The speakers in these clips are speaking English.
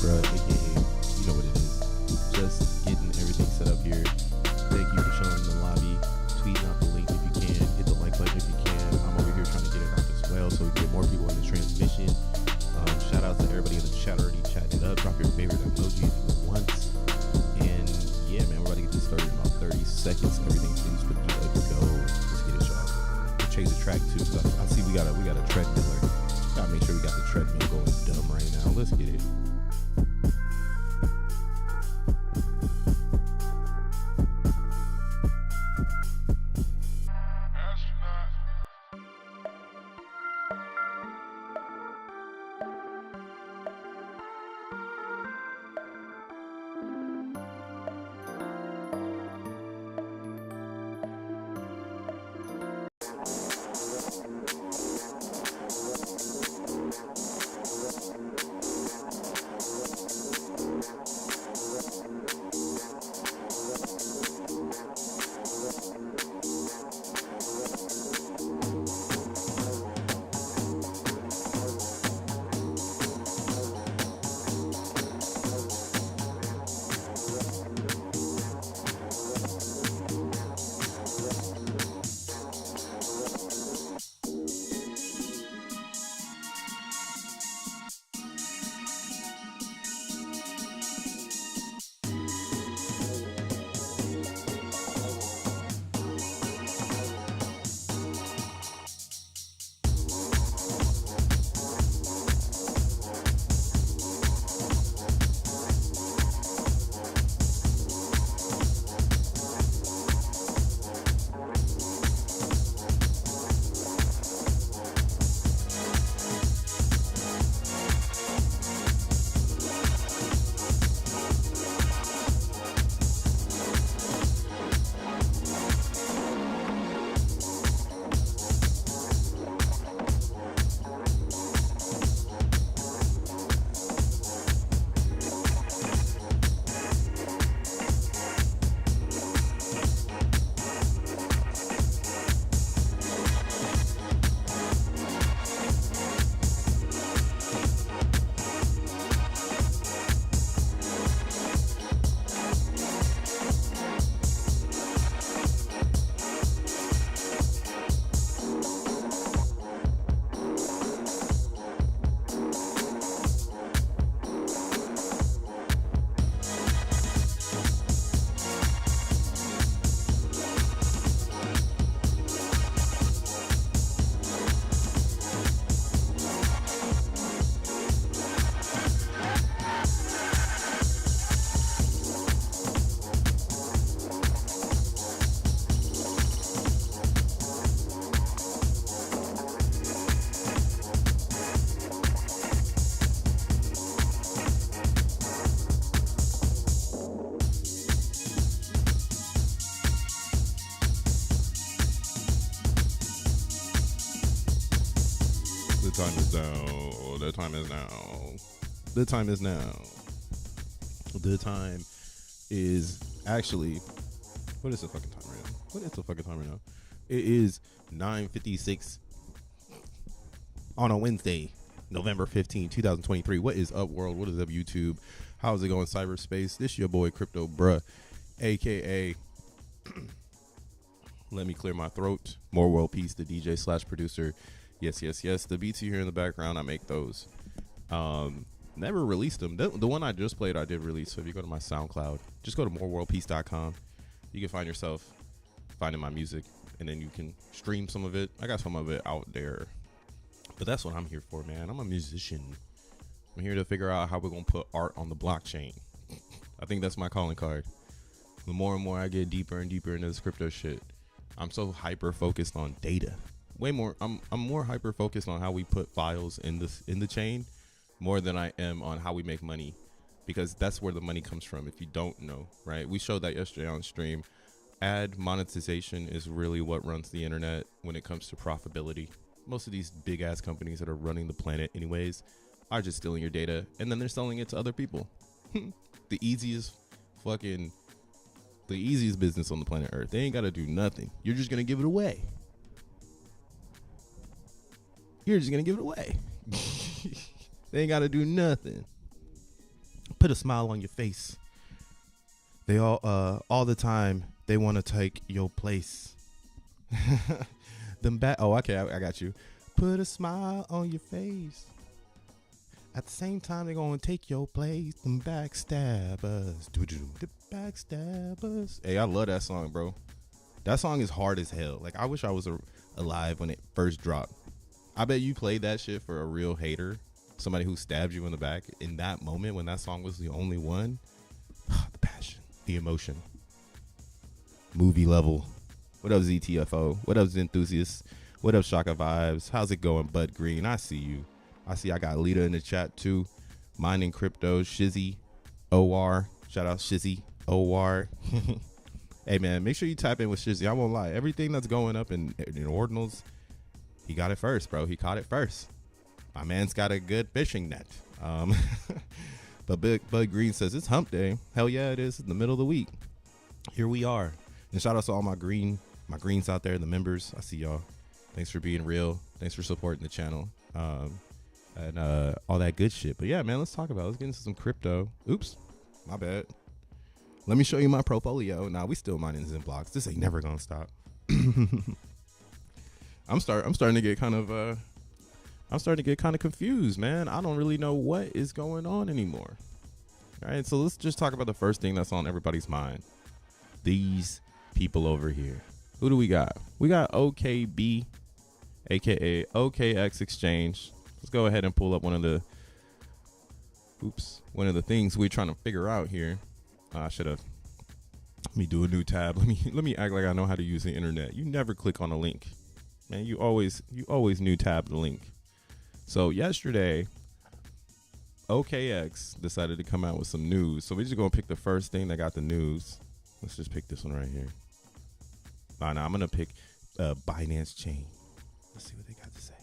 bruh, aka, you know what it is. Just getting everything set up here. Thank you for showing the lobby. Tweeting out the link if you can. Hit the like button if you can. I'm over here trying to get it out as well so we can get more people in the transmission. Shout out to everybody in the chat already chatting it up. Drop your favorite emoji if you want. And yeah, man, we're about to get this started in about 30 seconds. Everything seems to be good to go. Let's get it, y'all. We'll change the track too. So I see we got a treadmiller. Gotta make sure we got the treadmill going dumb right now. Let's get it. The time is actually, what is the fucking time right now? What is the fucking time right now? It is 9:56 on a Wednesday, November 15, 2023. What is up, world? What is up, YouTube? How's it going, cyberspace? This your boy, Crypto Bruh, aka, let me clear my throat, More World Peace, the DJ / producer. Yes. The beats you hear in the background, I make those. Never released them. The one I just played, I did release. So if you go to my SoundCloud, just go to moreworldpeace.com. You can find yourself finding my music, and then you can stream some of it. I got some of it out there, but that's what I'm here for, man. I'm a musician. I'm here to figure out how we're going to put art on the blockchain. I think that's my calling card. The more and more I get deeper and deeper into this crypto shit, I'm so hyper focused on data. Way more. I'm more hyper focused on how we put files in the chain more than I am on how we make money, because that's where the money comes from. If you don't know, right? We showed that yesterday on stream. Ad monetization is really what runs the internet when it comes to profitability. Most of these big ass companies that are running the planet anyways are just stealing your data and then they're selling it to other people. The easiest business on the planet Earth. They ain't got to do nothing. You're just going to give it away. They ain't got to do nothing. Put a smile on your face. They all the time, they want to take your place. Okay, I got you. Put a smile on your face. At the same time, they're going to take your place. Them backstabbers. The backstabbers. Hey, I love that song, bro. That song is hard as hell. Like, I wish I was alive when it first dropped. I bet you played that shit for a real hater. Somebody who stabbed you in the back. In that moment when that song was the only one. The passion. The emotion. Movie level. What up, ZTFO? What up, Enthusiasts? What up, Shaka Vibes? How's it going, Bud Green? I see you. I got Lita in the chat too. Mining Crypto, Shizzy, OR. Shout out Shizzy, OR. Hey man, make sure you type in with Shizzy. I won't lie. Everything that's going up in ordinals, he got it first, bro. He caught it first. My man's got a good fishing net. But Bud Green says it's hump day. Hell yeah, it is. In the middle of the week. Here we are. And shout out to all my greens out there, the members. I see y'all. Thanks for being real. Thanks for supporting the channel. And all that good shit. But yeah, man, let's talk about it. Let's get into some crypto. Oops, my bad. Let me show you my portfolio. Nah, we still mining XENBLOCKs. This ain't never gonna stop. I'm starting to get kind of confused, man. I don't really know what is going on anymore. All right, so let's just talk about the first thing that's on everybody's mind. These people over here. Who do we got? We got OKB, aka OKX Exchange. Let's go ahead and pull up one of the things we're trying to figure out here. I should have. Let me do a new tab. Let me act like I know how to use the internet. You never click on a link, man. You always new tab the link. So yesterday, OKX decided to come out with some news. So we're just gonna pick the first thing that got the news. Let's just pick this one right here. I'm gonna pick Binance Chain. Let's see what they got to say.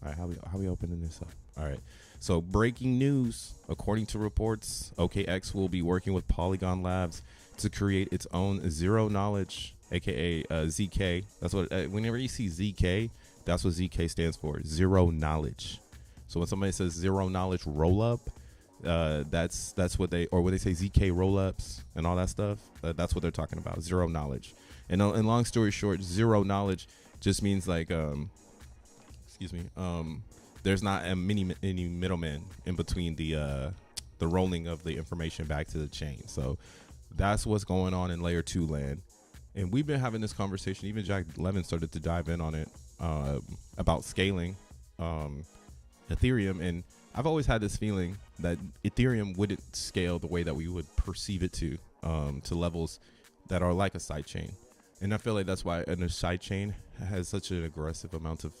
All right, how we opening this up? All right, so breaking news. According to reports, OKX will be working with Polygon Labs to create its own zero knowledge, aka ZK. That's what. Whenever you see ZK, that's what ZK stands for. Zero knowledge. So when somebody says zero knowledge rollup, that's what they, or when they say ZK rollups and all that stuff, that's what they're talking about. Zero knowledge. And long story short, zero knowledge just means like there's not any middleman in between the rolling of the information back to the chain. So that's what's going on in layer 2 land. And we've been having this conversation. Even Jack Levin started to dive in on it about scaling Ethereum. And I've always had this feeling that Ethereum wouldn't scale the way that we would perceive it to levels that are like a sidechain. And I feel like that's why a sidechain has such an aggressive amount of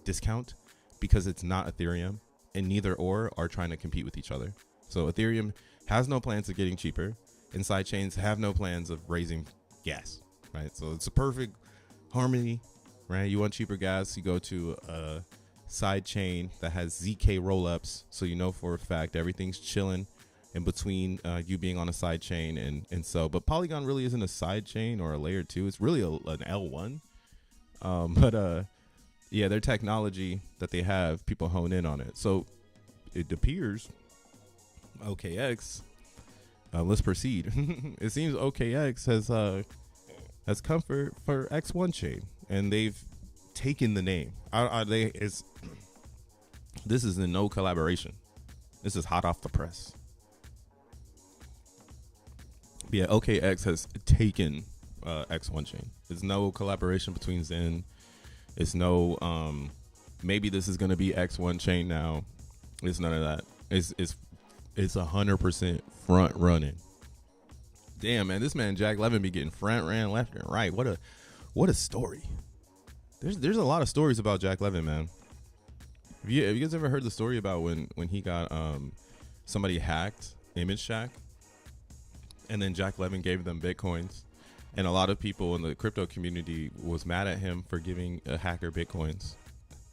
discount, because it's not Ethereum, and neither are trying to compete with each other. So Ethereum has no plans of getting cheaper, and sidechains have no plans of raising gas, right? So it's a perfect harmony, right? You want cheaper gas, you go to a side chain that has ZK rollups, so you know for a fact everything's chilling in between you being on a side chain. And so, but Polygon really isn't a side chain or a layer 2. It's really an L1. Yeah, their technology that they have, people hone in on it. So it appears OKX, let's proceed. It seems OKX has come for X1 chain, and they've taken the name. This is in no collaboration. This is hot off the press. Yeah, OKX has taken X1 chain. There's no collaboration between Zen. It's no maybe this is gonna be X1 chain now. It's none of that. It's 100% front running. Damn, man, this man Jack Levin be getting front ran left and right. What a story. There's a lot of stories about Jack Levin, man. Have you guys ever heard the story about when he got somebody hacked ImageShack, and then Jack Levin gave them Bitcoins, and a lot of people in the crypto community was mad at him for giving a hacker Bitcoins,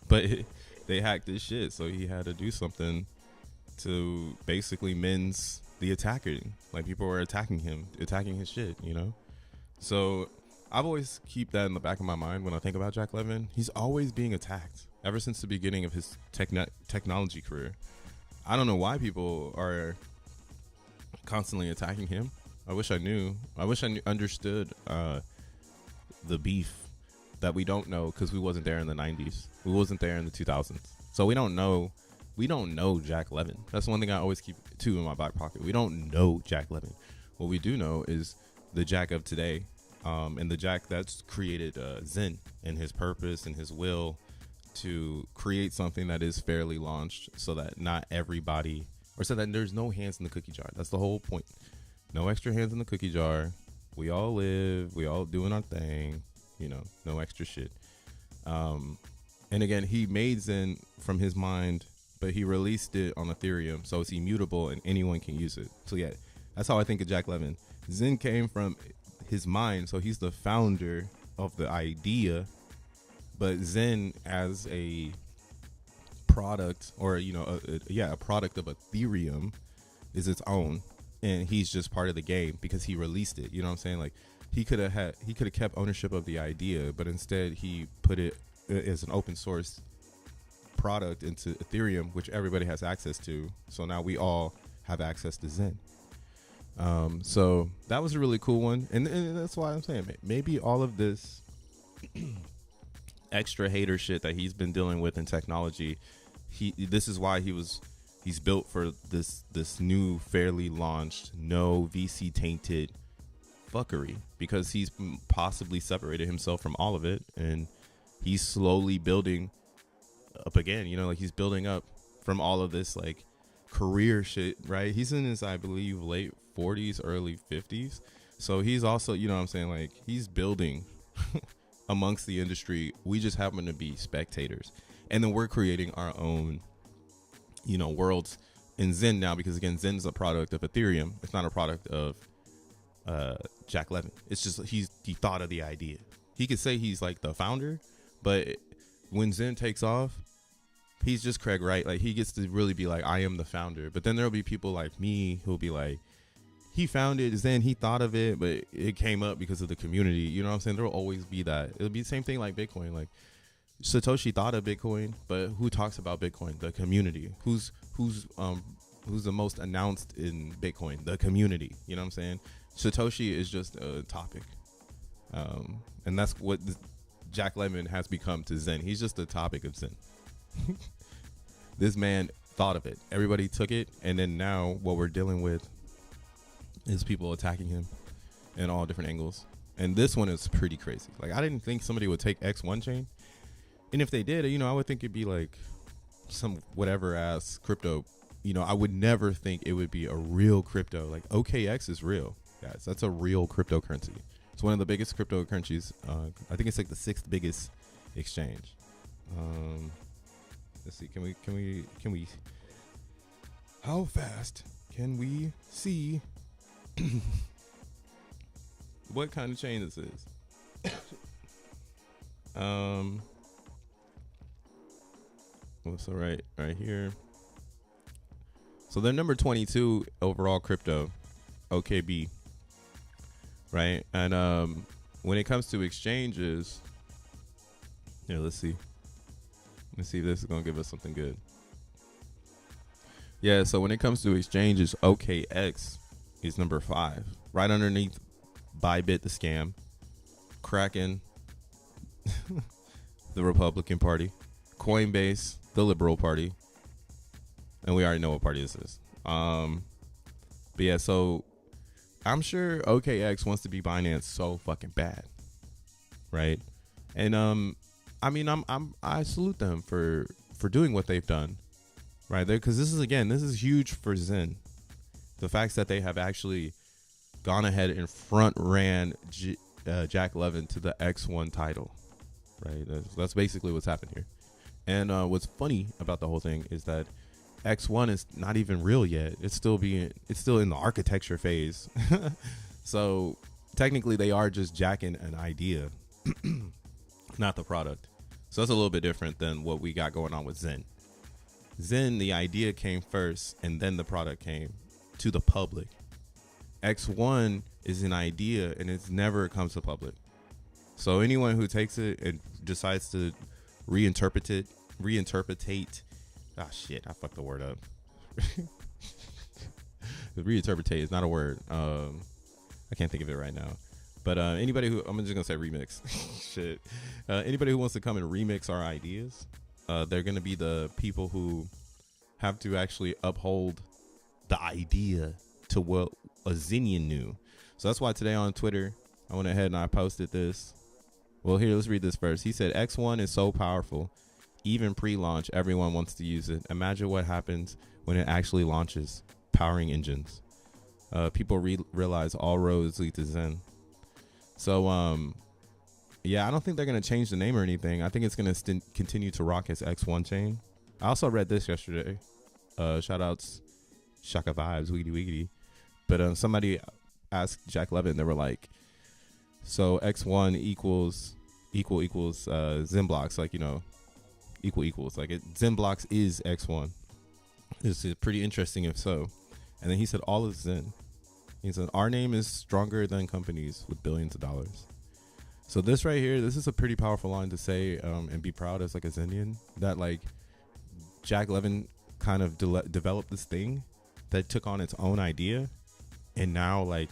but they hacked his shit, so he had to do something to basically mince the attacking. Like, people were attacking him, attacking his shit, you know? So I've always keep that in the back of my mind when I think about Jack Levin. He's always being attacked ever since the beginning of his technology career. I don't know why people are constantly attacking him. I wish I knew. Understood the beef that we don't know, because we wasn't there in the 90s. We wasn't there in the 2000s. So we don't know. We don't know Jack Levin. That's one thing I always keep too in my back pocket. We don't know Jack Levin. What we do know is the Jack of today, and the Jack that's created Zen and his purpose and his will to create something that is fairly launched, so that not everybody, or so that there's no hands in the cookie jar. That's the whole point. No extra hands in the cookie jar. We all live. We all doing our thing. You know, no extra shit. And again, he made Zen from his mind, but he released it on Ethereum, so it's immutable and anyone can use it. So yeah, that's how I think of Jack Levin. Zen came from his mind, so he's the founder of the idea, but Zen as a product, or you know, a product of Ethereum, is its own, and he's just part of the game because he released it. You know what I'm saying? Like, he could have kept ownership of the idea, but instead he put it as an open source product into Ethereum, which everybody has access to. So now we all have access to Zen. So that was a really cool one, and that's why I'm saying maybe all of this extra hater shit that he's been dealing with in technology, this is why he's built for this new fairly launched, no VC tainted fuckery, because he's possibly separated himself from all of it, and he's slowly building up again. You know, like, he's building up from all of this like career shit, right? He's in his, I believe, late 40s, early 50s. So he's also, you know what I'm saying, like, he's building amongst the industry. We just happen to be spectators, and then we're creating our own, you know, worlds in Zen now, because again, Zen's a product of Ethereum. It's not a product of Jack Levin. It's just he thought of the idea. He could say he's like the founder, but when Zen takes off, he's just Craig Wright. Like, he gets to really be like, I am the founder. But then there'll be people like me who'll be like, he founded Zen, he thought of it, but it came up because of the community. You know what I'm saying? There'll always be that. It'll be the same thing like Bitcoin. Like, Satoshi thought of Bitcoin, but who talks about Bitcoin? The community. Who's the most announced in Bitcoin? The community. You know what I'm saying? Satoshi is just a topic, and that's what Jack Levin has become to Zen. He's just a topic of Zen. This man thought of it. Everybody took it, and then now what we're dealing with is people attacking him in all different angles. And this one is pretty crazy. Like, I didn't think somebody would take X1 chain, and if they did, you know, I would think it'd be like some whatever ass crypto. You know, I would never think it would be a real crypto. Like, OKX is real, guys. That's a real cryptocurrency. It's one of the biggest cryptocurrencies. I think it's like the 6th biggest exchange. Let's see. Can we? How fast can we see what kind of chain this is? So right here. So they're number 22 overall crypto, OKB. Right, and when it comes to exchanges, here, let's see if this is gonna give us something good. Yeah, so when it comes to exchanges, OKX is number 5, right underneath Bybit, the scam, Kraken, the Republican Party, Coinbase, the Liberal Party, and we already know what party this is. But yeah, so I'm sure OKX wants to be Binance so fucking bad, right? And I mean, I salute them for doing what they've done, right? Because this is huge for Zen. The fact that they have actually gone ahead and front ran Jack Levin to the X1 title, right? That's basically what's happened here. And what's funny about the whole thing is that X1 is not even real yet. It's still in the architecture phase. So technically they are just jacking an idea, not the product. So that's a little bit different than what we got going on with Zen. Zen, the idea came first and then the product came to the public. X1 is an idea and it's never comes to public. So anyone who takes it and decides to reinterpretate, ah shit, I fucked the word up. Reinterpretate is not a word. I can't think of it right now. But anybody who, I'm just gonna say remix. Shit. Anybody who wants to come and remix our ideas, they're gonna be the people who have to actually uphold the idea to what a Zenium knew. So that's why today on Twitter, I went ahead and I posted this. Well, here, let's read this first. He said, X1 is so powerful. Even pre-launch, everyone wants to use it. Imagine what happens when it actually launches, powering engines. People realize all roads lead to Zen. So, yeah, I don't think they're going to change the name or anything. I think it's going to continue to rock as X1 chain. I also read this yesterday. Shout outs, Shaka Vibes, Weedy Weedy. But somebody asked Jack Levin, they were like, so X1 equals XENBLOCKs, like, you know, equals. Like, XENBLOCKs is X1. This is pretty interesting if so. And then he said, all is Zen. He said, our name is stronger than companies with billions of dollars. So this right here, this is a pretty powerful line to say and be proud as like a Zenian, that like Jack Levin kind of developed this thing that took on its own idea. And now like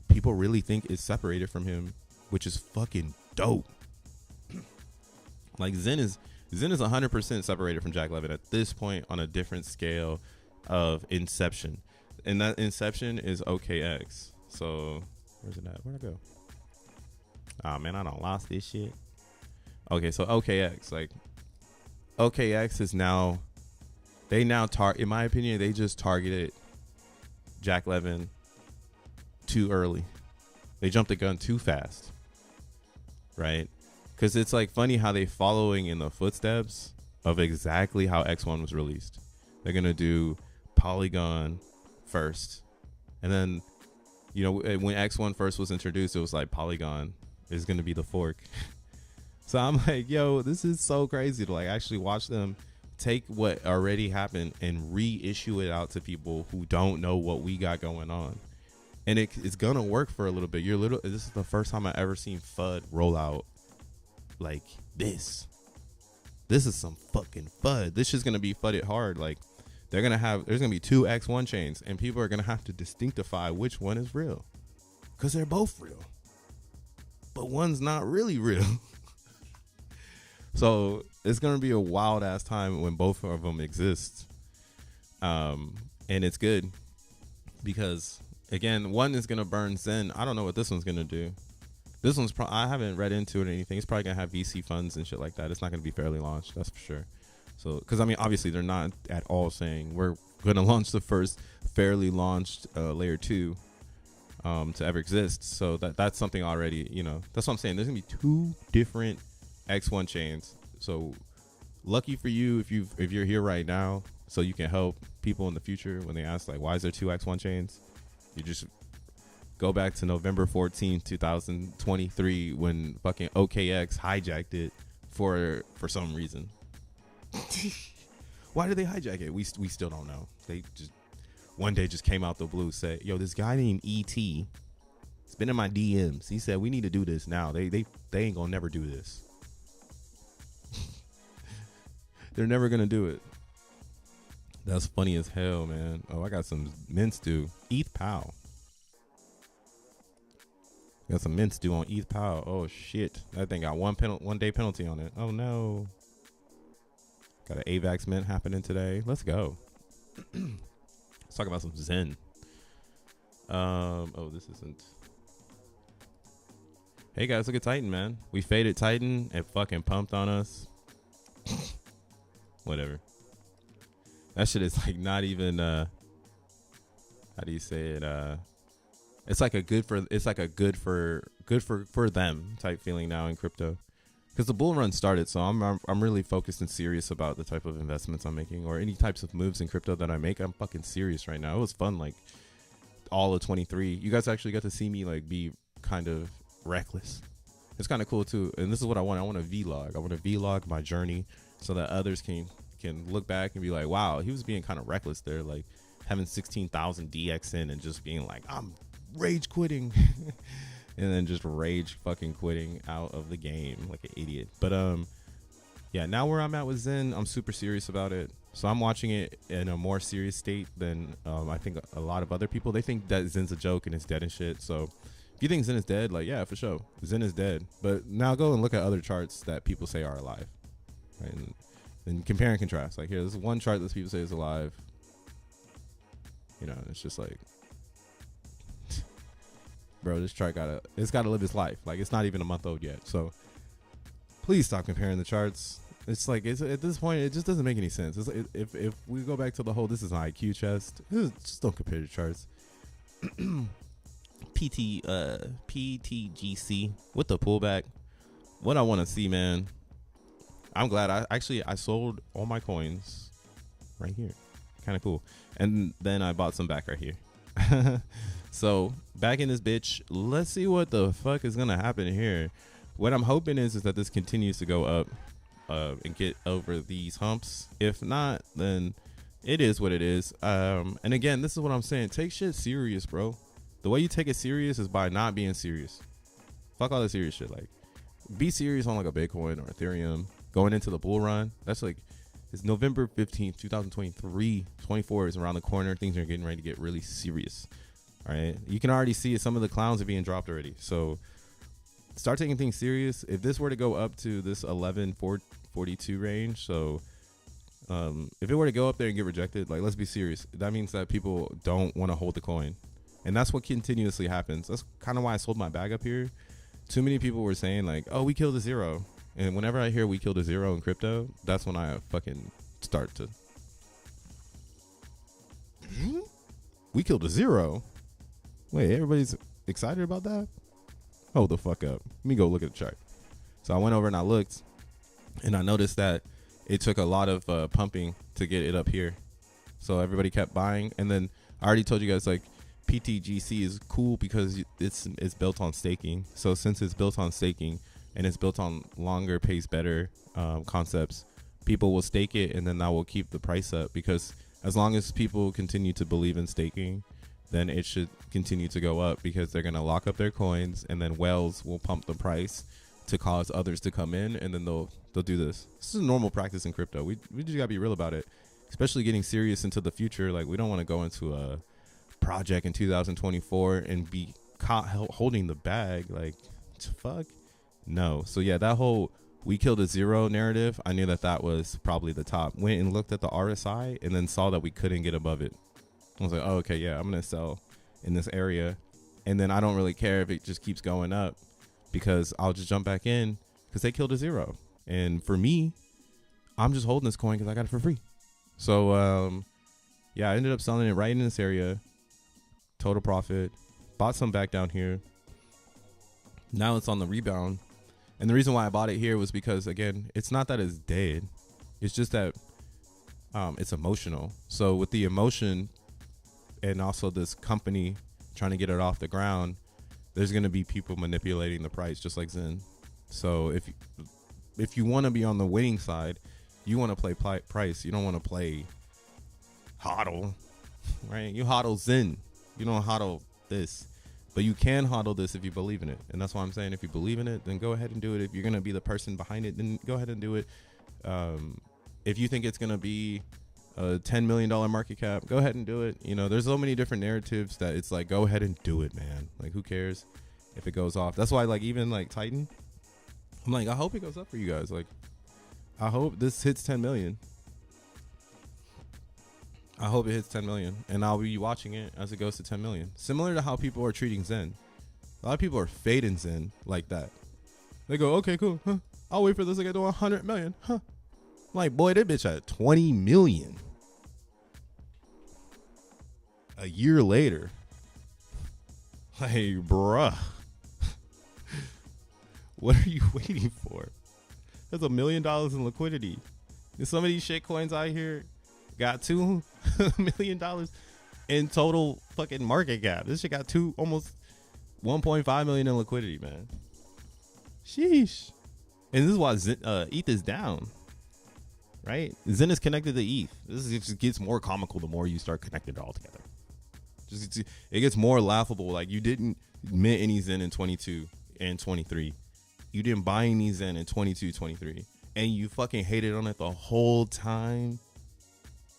people really think it's separated from him, which is fucking dope. Like Zen is 100% separated from Jack Levin at this point on a different scale of inception. And that inception is OKX. So where's it at? Where'd I go? Oh man, I done lost this shit. Okay, so OKX, like OKX is now, in my opinion, they just targeted Jack Levin too early. They jumped the gun too fast, right? Because it's like funny how they following in the footsteps of exactly how X1 was released. They're gonna do Polygon first, and then, you know, when X1 first was introduced, it was like Polygon is gonna be the fork. So I'm like, yo, this is so crazy to like actually watch them take what already happened and reissue it out to people who don't know what we got going on. And it's gonna work for a little bit. This is the first time I ever seen FUD roll out like this. This is some fucking FUD. This is gonna be FUDed hard. Like there's gonna be two X1 chains, and people are gonna have to distinctify which one is real, because they're both real, but one's not really real. So it's gonna be a wild ass time when both of them exist, and it's good because again, one is gonna burn Zen. I don't know what this one's gonna do. This one's I haven't read into it or anything. It's probably gonna have VC funds and shit like that. It's not gonna be fairly launched, that's for sure. So, because I mean, obviously they're not at all saying we're gonna launch the first fairly launched layer 2 to ever exist. So that's something already, you know, that's what I'm saying. There's gonna be two different X1 chains. So lucky for you if you're here right now, so you can help people in the future when they ask like, why is there two X1 chains? You just go back to November 14th, 2023 when fucking OKX hijacked it for some reason. Why did they hijack it? We still don't know. They just one day just came out the blue, said, yo, this guy named ET, it's been in my DMs. He said we need to do this now. They ain't gonna never do this. They're never gonna do it. That's funny as hell, man. Oh, I got some mints due. ETH POW. Got some mints due on ETH POW. Oh shit. That thing got 1 day penalty on it. Oh no. Got an AVAX mint happening today. Let's go. Let's talk about some Zen. Oh, this isn't. Hey guys, look at Titan, man. We faded Titan. It fucking pumped on us. Whatever. That shit is like not even how do you say it? It's like a good for them type feeling now in crypto. Because the bull run started, so I'm really focused and serious about the type of investments I'm making, or any types of moves in crypto that I make. I'm fucking serious right now. It was fun, like all of 23. You guys actually got to see me like be kind of reckless. It's kind of cool too. And this is what I want. I want a vlog. I want to vlog my journey so that others can look back and be like, wow, he was being kind of reckless there, like having 16,000 DXN and just being like, I'm rage quitting. And then just rage fucking quitting out of the game like an idiot. But yeah, now where I'm at with Zen, I'm super serious about it. So I'm watching it in a more serious state than I think a lot of other people. They think that Zen's a joke and it's dead and shit. So if you think Zen is dead, like, yeah, for sure, Zen is dead. But now go and look at other charts that people say are alive, right? And compare and contrast. Like, here, this is one chart that people say is alive. You know, it's just like, bro, this chart it's gotta live its life. Like, it's not even a month old yet. So please stop comparing the charts. It's like, at this point, it just doesn't make any sense. If we go back to the whole, this is an IQ chest, just don't compare the charts. PTGC with the pullback. What I want to see, man. I'm glad I sold all my coins right here. Kind of cool. And then I bought some back right here. So back in this bitch, let's see what the fuck is gonna happen here. What I'm hoping is that this continues to go up and get over these humps. If not, then it is what it is. And again, this is what I'm saying. Take shit serious, bro. The way you take it serious is by not being serious. Fuck all the serious shit. Like, be serious on like a Bitcoin or Ethereum going into the bull run. That's like, it's November 15th, 2023. 24 is around the corner. Things are getting ready to get really serious. All right. You can already see it. Some of the clowns are being dropped already. So start taking things serious. If this were to go up to this 11,442 range, so if it were to go up there and get rejected, like, let's be serious. That means that people don't want to hold the coin. And that's what continuously happens. That's kind of why I sold my bag up here. Too many people were saying like, oh, we killed a zero. And whenever I hear we killed a zero in crypto, that's when I fucking start to. We killed a zero? Wait, everybody's excited about that? Hold the fuck up. Let me go look at the chart. So I went over and I looked, and I noticed that it took a lot of pumping to get it up here. So everybody kept buying. And then I already told you guys, like, PTGC is cool because it's built on staking. So since it's built on staking and it's built on longer pays better concepts, people will stake it, and then that will keep the price up, because as long as people continue to believe in staking, then it should continue to go up, because they're going to lock up their coins, and then whales will pump the price to cause others to come in, and then they'll do this. This is a normal practice in crypto. We just got to be real about it, especially getting serious into the future. Like, we don't want to go into a project in 2024 and be caught holding the bag. Like, fuck no. So yeah, that whole we killed a zero narrative, I knew that was probably the top. Went and looked at the RSI and then saw that we couldn't get above it. I was like, oh, okay, yeah, I'm gonna sell in this area, and then I don't really care if it just keeps going up, because I'll just jump back in because they killed a zero. And for me, I'm just holding this coin because I got it for free. So yeah, I ended up selling it right in this area. Total profit. Bought some back down here. Now it's on the rebound. And the reason why I bought it here was because, again, it's not that it's dead. It's just that it's emotional. So with the emotion and also this company trying to get it off the ground, there's going to be people manipulating the price, just like Zen. So if you want to be on the winning side, you want to play price. You don't want to play hodl, right? You hodl Zen. You don't hodl this, but you can hodl this if you believe in it. And that's why I'm saying, if you believe in it, then go ahead and do it. If you're going to be the person behind it, then go ahead and do it. If you think it's going to be a $10 million market cap, go ahead and do it. You know, there's so many different narratives that it's like, go ahead and do it, man. Like, who cares if it goes off? That's why, like, even like Titan, I'm like, I hope it goes up for you guys. Like, I hope this hits 10 million. I hope it hits 10 million, and I'll be watching it as it goes to 10 million. Similar to how people are treating Zen. A lot of people are fading Zen like that. They go, okay, cool. Huh? I'll wait for this to get to 100 million. Huh? Like, boy, that bitch at 20 million. A year later. Like, bruh. What are you waiting for? There's $1 million in liquidity. And some of these shit coins out here got $2 million in total fucking market cap. This shit got almost 1.5 million in liquidity, man. Sheesh. And this is why ETH is down, right? Zen is connected to ETH. This just gets more comical the more you start connecting it all together. It gets more laughable. Like, you didn't mint any Zen in 22 and 23. You didn't buy any Zen in 22, 23. And you fucking hated on it the whole time.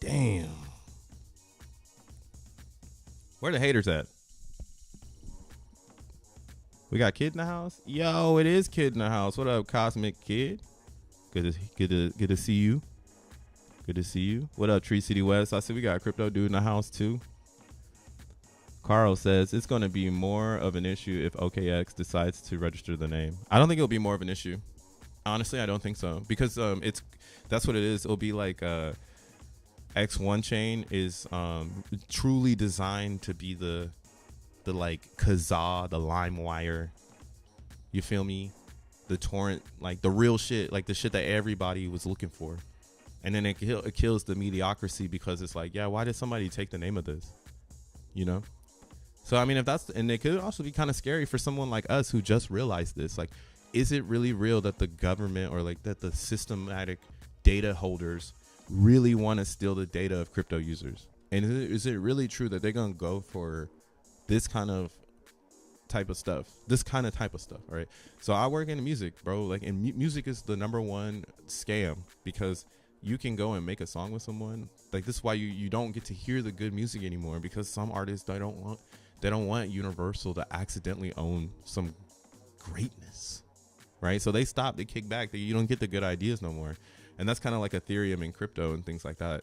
Damn. Where the haters at? We got Kid in the house? Yo, it is Kid in the house. What up, Cosmic Kid? Good to see you. Good to see you. What up, Tree City West? I see we got a crypto dude in the house too. Carl says it's going to be more of an issue if OKX decides to register the name. I don't think it'll be more of an issue. Honestly, I don't think so, because that's what it is. It'll be like X1 chain is truly designed to be the like Kazaa, the LimeWire, you feel me, the torrent, like the real shit, like the shit that everybody was looking for. And then it kills the mediocrity, because it's like, yeah, why did somebody take the name of this, you know? So I mean, if that's, and it could also be kind of scary for someone like us who just realized this, like, is it really real that the government, or like that the systematic data holders really want to steal the data of crypto users? And is it really true that they're gonna go for this kind of type of stuff, right? So I work in music, bro. Like, and music is the #1 scam, because you can go and make a song with someone. Like, this is why you don't get to hear the good music anymore, because some artists, they don't want Universal to accidentally own some greatness, right? So they kick back. You don't get the good ideas no more. And that's kind of like Ethereum and crypto and things like that.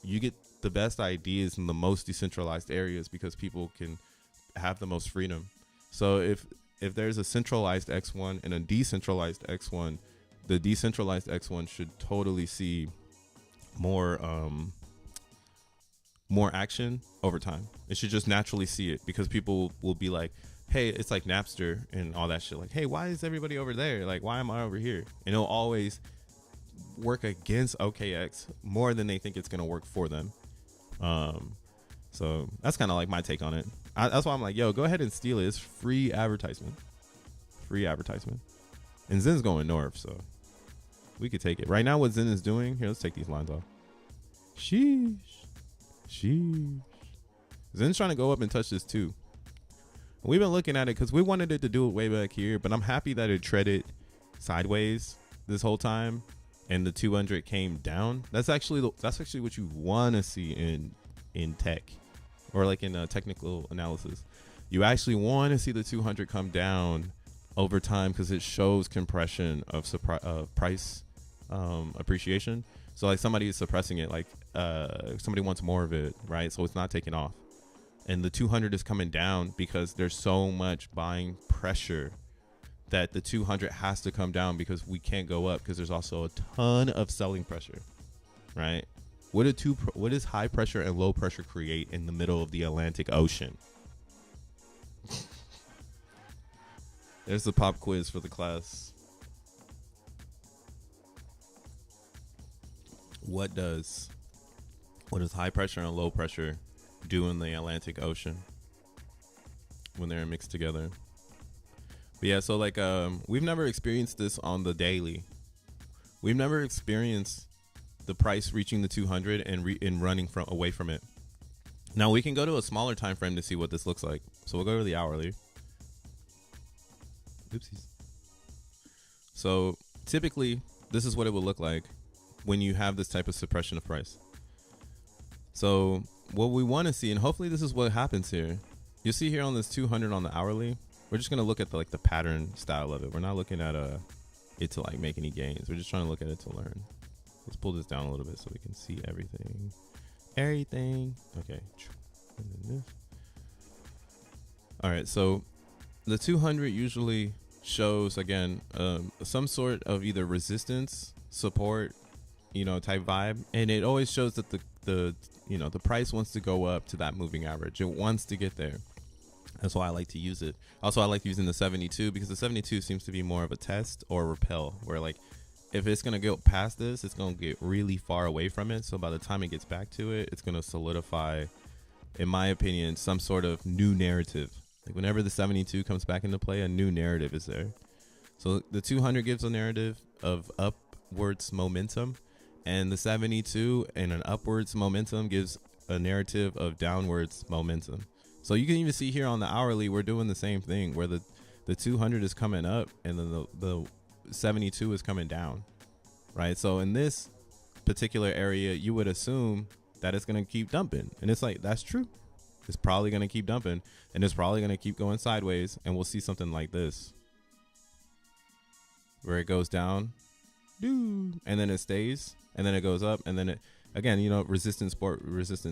You get the best ideas in the most decentralized areas, because people can have the most freedom. So if there's a centralized X1 and a decentralized X1, the decentralized X1 should totally see more action over time. It should just naturally see it, because people will be like, hey, it's like Napster and all that shit. Like, hey, why is everybody over there? Like, why am I over here? And it'll always work against OKX more than they think it's going to work for them. So that's kind of like my take on it. That's why I'm like, yo, go ahead and steal it. It's free advertisement. And Zen's going north, so we could take it. Right now, what Zen is doing, here, let's take these lines off. Sheesh. Zen's trying to go up and touch this too. We've been looking at it because we wanted it to do it way back here, but I'm happy that it treaded sideways this whole time, and the 200 came down. That's actually what you want to see in tech, or like in technical analysis. You actually want to see the 200 come down over time, because it shows compression of price appreciation. So like somebody is suppressing it, like somebody wants more of it, right? So it's not taking off. And the 200 is coming down because there's so much buying pressure that the 200 has to come down, because we can't go up, because there's also a ton of selling pressure, right? What does high pressure and low pressure create in the middle of the Atlantic Ocean? There's the pop quiz for the class. What does high pressure and low pressure do in the Atlantic Ocean when they're mixed together? But yeah, so like we've never experienced this on the daily. We've never experienced the price reaching the 200 and running away from it. Now we can go to a smaller time frame to see what this looks like. So we'll go to the hourly. Oopsies. So typically this is what it would look like when you have this type of suppression of price. So what we want to see, and hopefully this is what happens here, you'll see here on this 200 on the hourly, we're just going to look at the pattern style of it. We're not looking at it to like make any gains. We're just trying to look at it to learn. Let's pull this down a little bit so we can see everything. Okay. All right. So the 200 usually shows, again, some sort of either resistance, support, type vibe. And it always shows that the price wants to go up to that moving average. It wants to get there. That's why I like to use it. Also, I like using the 72, because the 72 seems to be more of a test or repel, where like if it's going to go past this, it's going to get really far away from it. So by the time it gets back to it, it's going to solidify, in my opinion, some sort of new narrative. Like whenever the 72 comes back into play, a new narrative is there. So the 200 gives a narrative of upwards momentum, and the 72 and an upwards momentum gives a narrative of downwards momentum. So you can even see here on the hourly, we're doing the same thing, where the 200 is coming up and then the 72 is coming down, right? So in this particular area, you would assume that it's going to keep dumping. And it's like, that's true. It's probably going to keep dumping, and it's probably going to keep going sideways, and we'll see something like this where it goes down, and then it stays, and then it goes up, and then it, again, you know, resistance,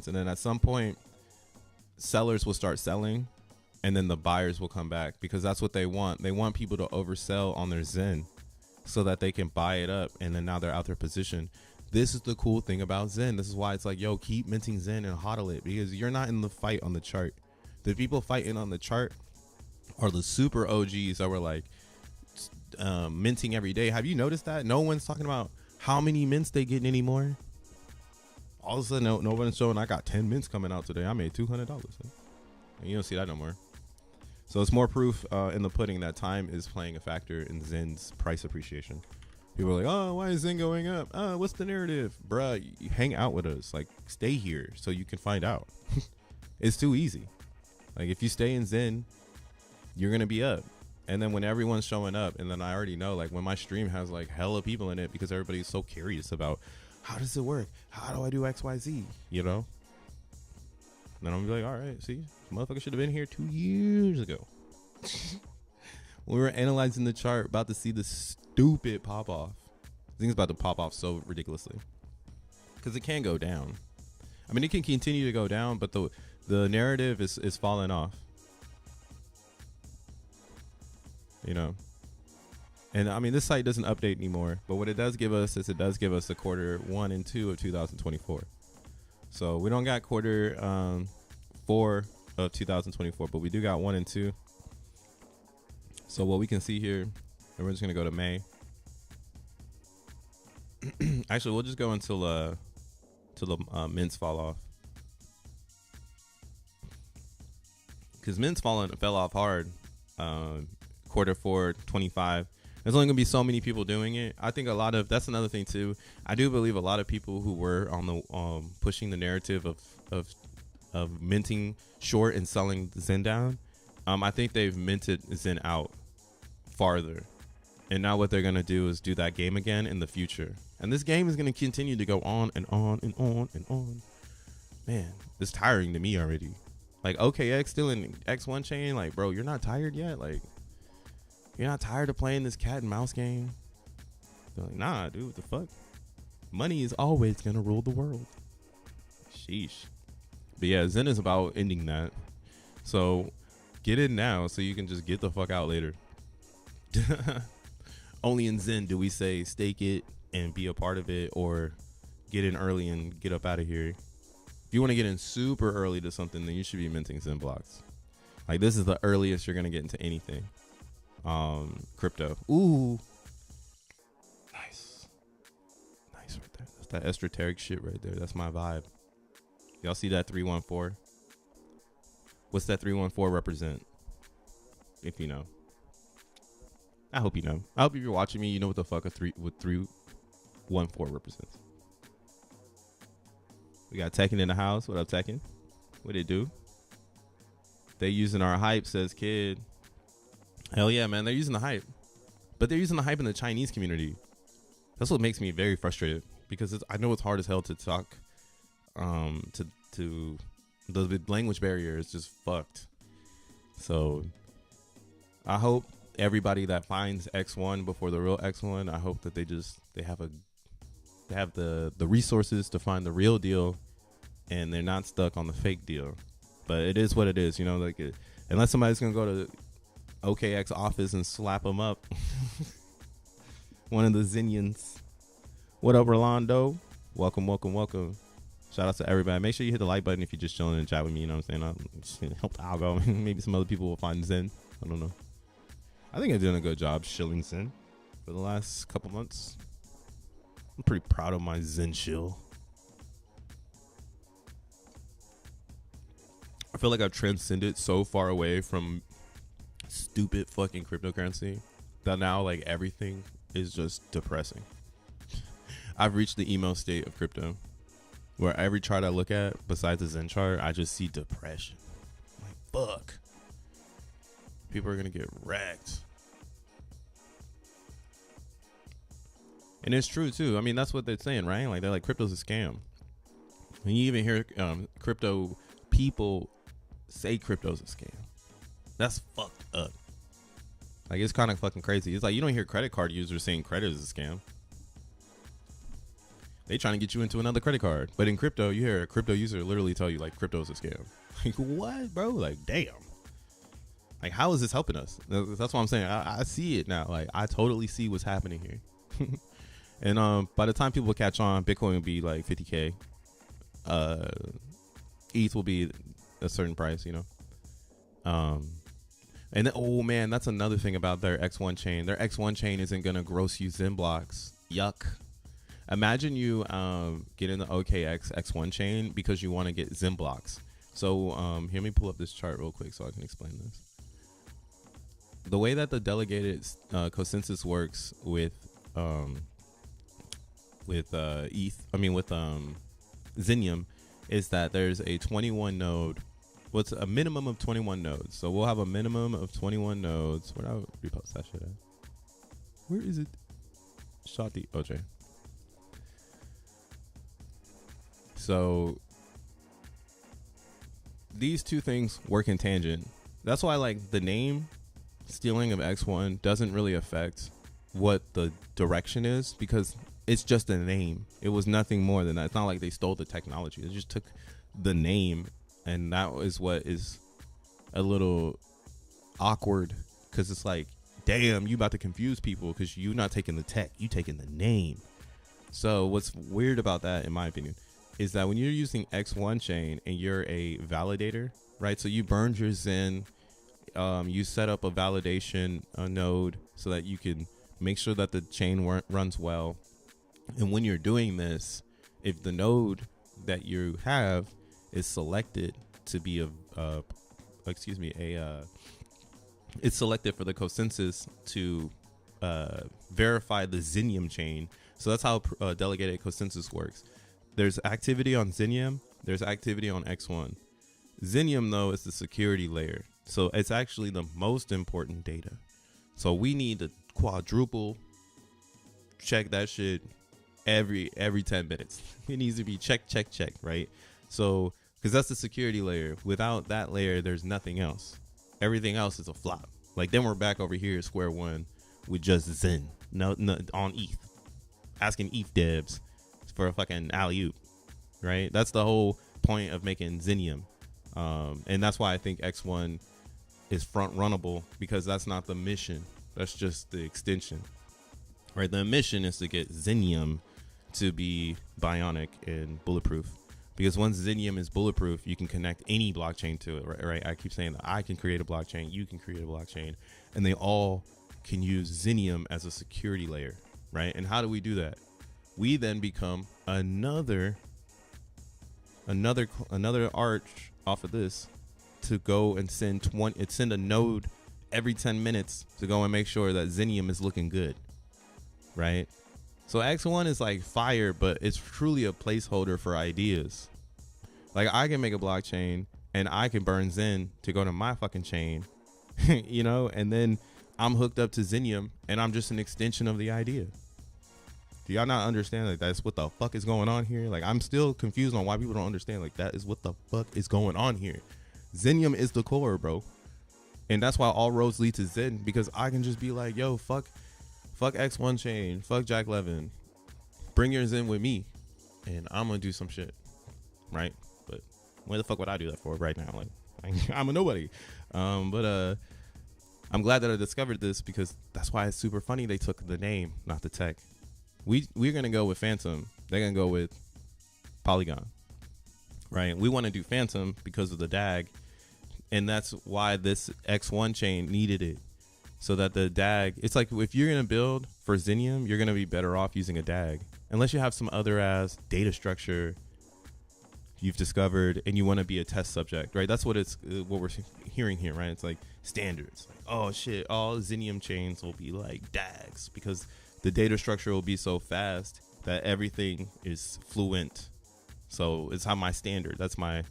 and then at some point, sellers will start selling, and then the buyers will come back, because that's what they want. They want people to oversell on their Zen so that they can buy it up, and then now they're out their position. This is the cool thing about Zen. This is why it's like, yo, keep minting Zen and hodl it, because you're not in the fight on the chart. The people fighting on the chart are the super OGs that were like minting every day. Have you noticed that? No one's talking about how many mints they getting anymore. All of a sudden, no one's showing I got 10 mints coming out today. I made $200. And you don't see that no more. So it's more proof in the pudding that time is playing a factor in Zen's price appreciation. People are like, oh, why is Zen going up? Oh, what's the narrative? Bruh, you hang out with us. Like, stay here so you can find out. It's too easy. Like, if you stay in Zen, you're going to be up. And then when everyone's showing up, and then I already know, like, when my stream has, like, hella people in it, because everybody's so curious about, how does it work? How do I do XYZ? You know? And then I'm going to be like, all right, see? Motherfucker should have been here 2 years ago. We were analyzing the chart, about to see the stupid pop off. I think it's about to pop off so ridiculously, because it can go down. I mean, it can continue to go down, but the narrative is falling off. You know, and I mean, this site doesn't update anymore, but what it does give us is it does give us the quarter 1 and 2 of 2024. So we don't got quarter 4 of 2024, but we do got 1 and 2. So what we can see here, and we're just gonna go to May. Actually, we'll just go until the mints fall off, because mints fell off hard. Quarter 4 25. There's only gonna be so many people doing it. I think that's another thing too. I do believe a lot of people who were on the pushing the narrative of minting short and selling Zen down. I think they've minted Zen out farther, and now what they're gonna do is do that game again in the future, and this game is gonna continue to go on and on and on and on. Man, it's tiring to me already. Like, OKX still in X1 chain, like, bro, you're not tired yet? Like, you're not tired of playing this cat and mouse game? They're like, nah, dude, what the fuck? Money is always gonna rule the world. Sheesh. But yeah, Zen is about ending that, so get in now so you can just get the fuck out later. Only in Zen do we say stake it and be a part of it, or get in early and get up out of here. If you want to get in super early to something, then you should be minting Zen blocks. Like, this is the earliest you're gonna get into anything. Crypto. Ooh, nice right there. That's that esoteric shit right there. That's my vibe. Y'all see that 314? What's that 314 represent? If you know. I hope you know. I hope if you're watching me, you know what the fuck a 314 represents. We got Tekken in the house. What up, Tekken? What it do? They using our hype, says Kid. Hell yeah, man. They're using the hype. But they're using the hype in the Chinese community. That's what makes me very frustrated, because I know it's hard as hell to talk. To the language barrier is just fucked. So I hope everybody that finds X1 before the real X1, I hope that they have the resources to find the real deal, and they're not stuck on the fake deal. But it is what it is, you know. Like, unless somebody's gonna go to OKX office and slap them up. One of the Zenians. What up, Rolando? Welcome. Shout out to everybody. Make sure you hit the like button if you're just chilling and chat with me. You know what I'm saying? Help the algo. Maybe some other people will find Zen. I don't know. I think I'm doing a good job shilling Zen for the last couple months. I'm pretty proud of my Zen shill. I feel like I've transcended so far away from stupid fucking cryptocurrency that now, like, everything is just depressing. I've reached the emo state of crypto, where every chart I look at, besides the Zen chart, I just see depression. I'm like, fuck. People are going to get wrecked. And it's true, too. I mean, that's what they're saying, right? Like, they're like, crypto's a scam. When you even hear crypto people say crypto's a scam, that's fucked up. Like, it's kind of fucking crazy. It's like you don't hear credit card users saying credit is a scam. They trying to get you into another credit card. But in crypto, you hear a crypto user literally tell you like crypto is a scam. Like, what, bro? Like, damn. Like, how is this helping us? That's what I'm saying. I see it now. Like, I totally see what's happening here. And by the time people catch on, Bitcoin will be like 50K. ETH will be a certain price, you know. And then, oh man, that's another thing about their X1 chain. Their X1 chain isn't gonna gross you XENBLOCKs. Yuck. Imagine you get in the OKX X1 chain because you want to get XENBLOCKs. So here, let me pull up this chart real quick so I can explain this. The way that the delegated consensus works with Zenium is that there's a 21 node. What's a minimum of 21 nodes? So we'll have a minimum of 21 nodes. Where do I repost that shit at? Where is it? Shotty OJ. So these two things work in tangent. That's why, like, the name stealing of X1 doesn't really affect what the direction is, because it's just a name. It was nothing more than that. It's not like they stole the technology. They just took the name, and that is what is a little awkward, because it's like, damn, you about to confuse people because you're not taking the tech, you taking the name. So what's weird about that, in my opinion, is that when you're using X1 chain and you're a validator, right? So you burned your Zen, you set up a validation node so that you can make sure that the chain runs well. And when you're doing this, if the node that you have is selected to be it's selected for the consensus to verify the Zenium chain. So that's how delegated consensus works. There's activity on Zenium. There's activity on X1. Zenium, though, is the security layer. So it's actually the most important data. So we need to quadruple check that shit every 10 minutes. It needs to be check, right? So, because that's the security layer. Without that layer, there's nothing else. Everything else is a flop. Like, then we're back over here at square one with just Zen. No, on ETH. Asking ETH devs for a fucking alley-oop, right? That's the whole point of making Zenium. And that's why I think X1 is front runnable, because that's not the mission. That's just the extension, right? The mission is to get Zenium to be bionic and bulletproof, because once Zenium is bulletproof, you can connect any blockchain to it, right? I keep saying that I can create a blockchain, you can create a blockchain, and they all can use Zenium as a security layer, right? And how do we do that? We then become another arch off of this to go and send a node every 10 minutes to go and make sure that Zenium is looking good, right? So X1 is like fire, but it's truly a placeholder for ideas. Like, I can make a blockchain and I can burn Zen to go to my fucking chain, you know, and then I'm hooked up to Zenium and I'm just an extension of the idea. Do y'all not understand that that's what the fuck is going on here? Like, I'm still confused on why people don't understand. Like, that is what the fuck is going on here. Zenium is the core, bro. And that's why all roads lead to Zen, because I can just be like, yo, fuck X1 chain, fuck Jack Levin, bring your Zen with me, and I'm gonna do some shit, right? But what the fuck would I do that for right now? Like, I'm a nobody. But I'm glad that I discovered this, because that's why it's super funny they took the name, not the tech. We're gonna go with Phantom. They're gonna go with Polygon, right? We want to do Phantom because of the DAG, and that's why this X1 chain needed it, so that the DAG. It's like, if you're gonna build for Zenium, you're gonna be better off using a DAG, unless you have some other ass data structure you've discovered and you want to be a test subject, right? That's what we're hearing here, right? It's like standards. Like, oh shit, all Zenium chains will be like DAGs because the data structure will be so fast that everything is fluent. So it's how my standard. That's my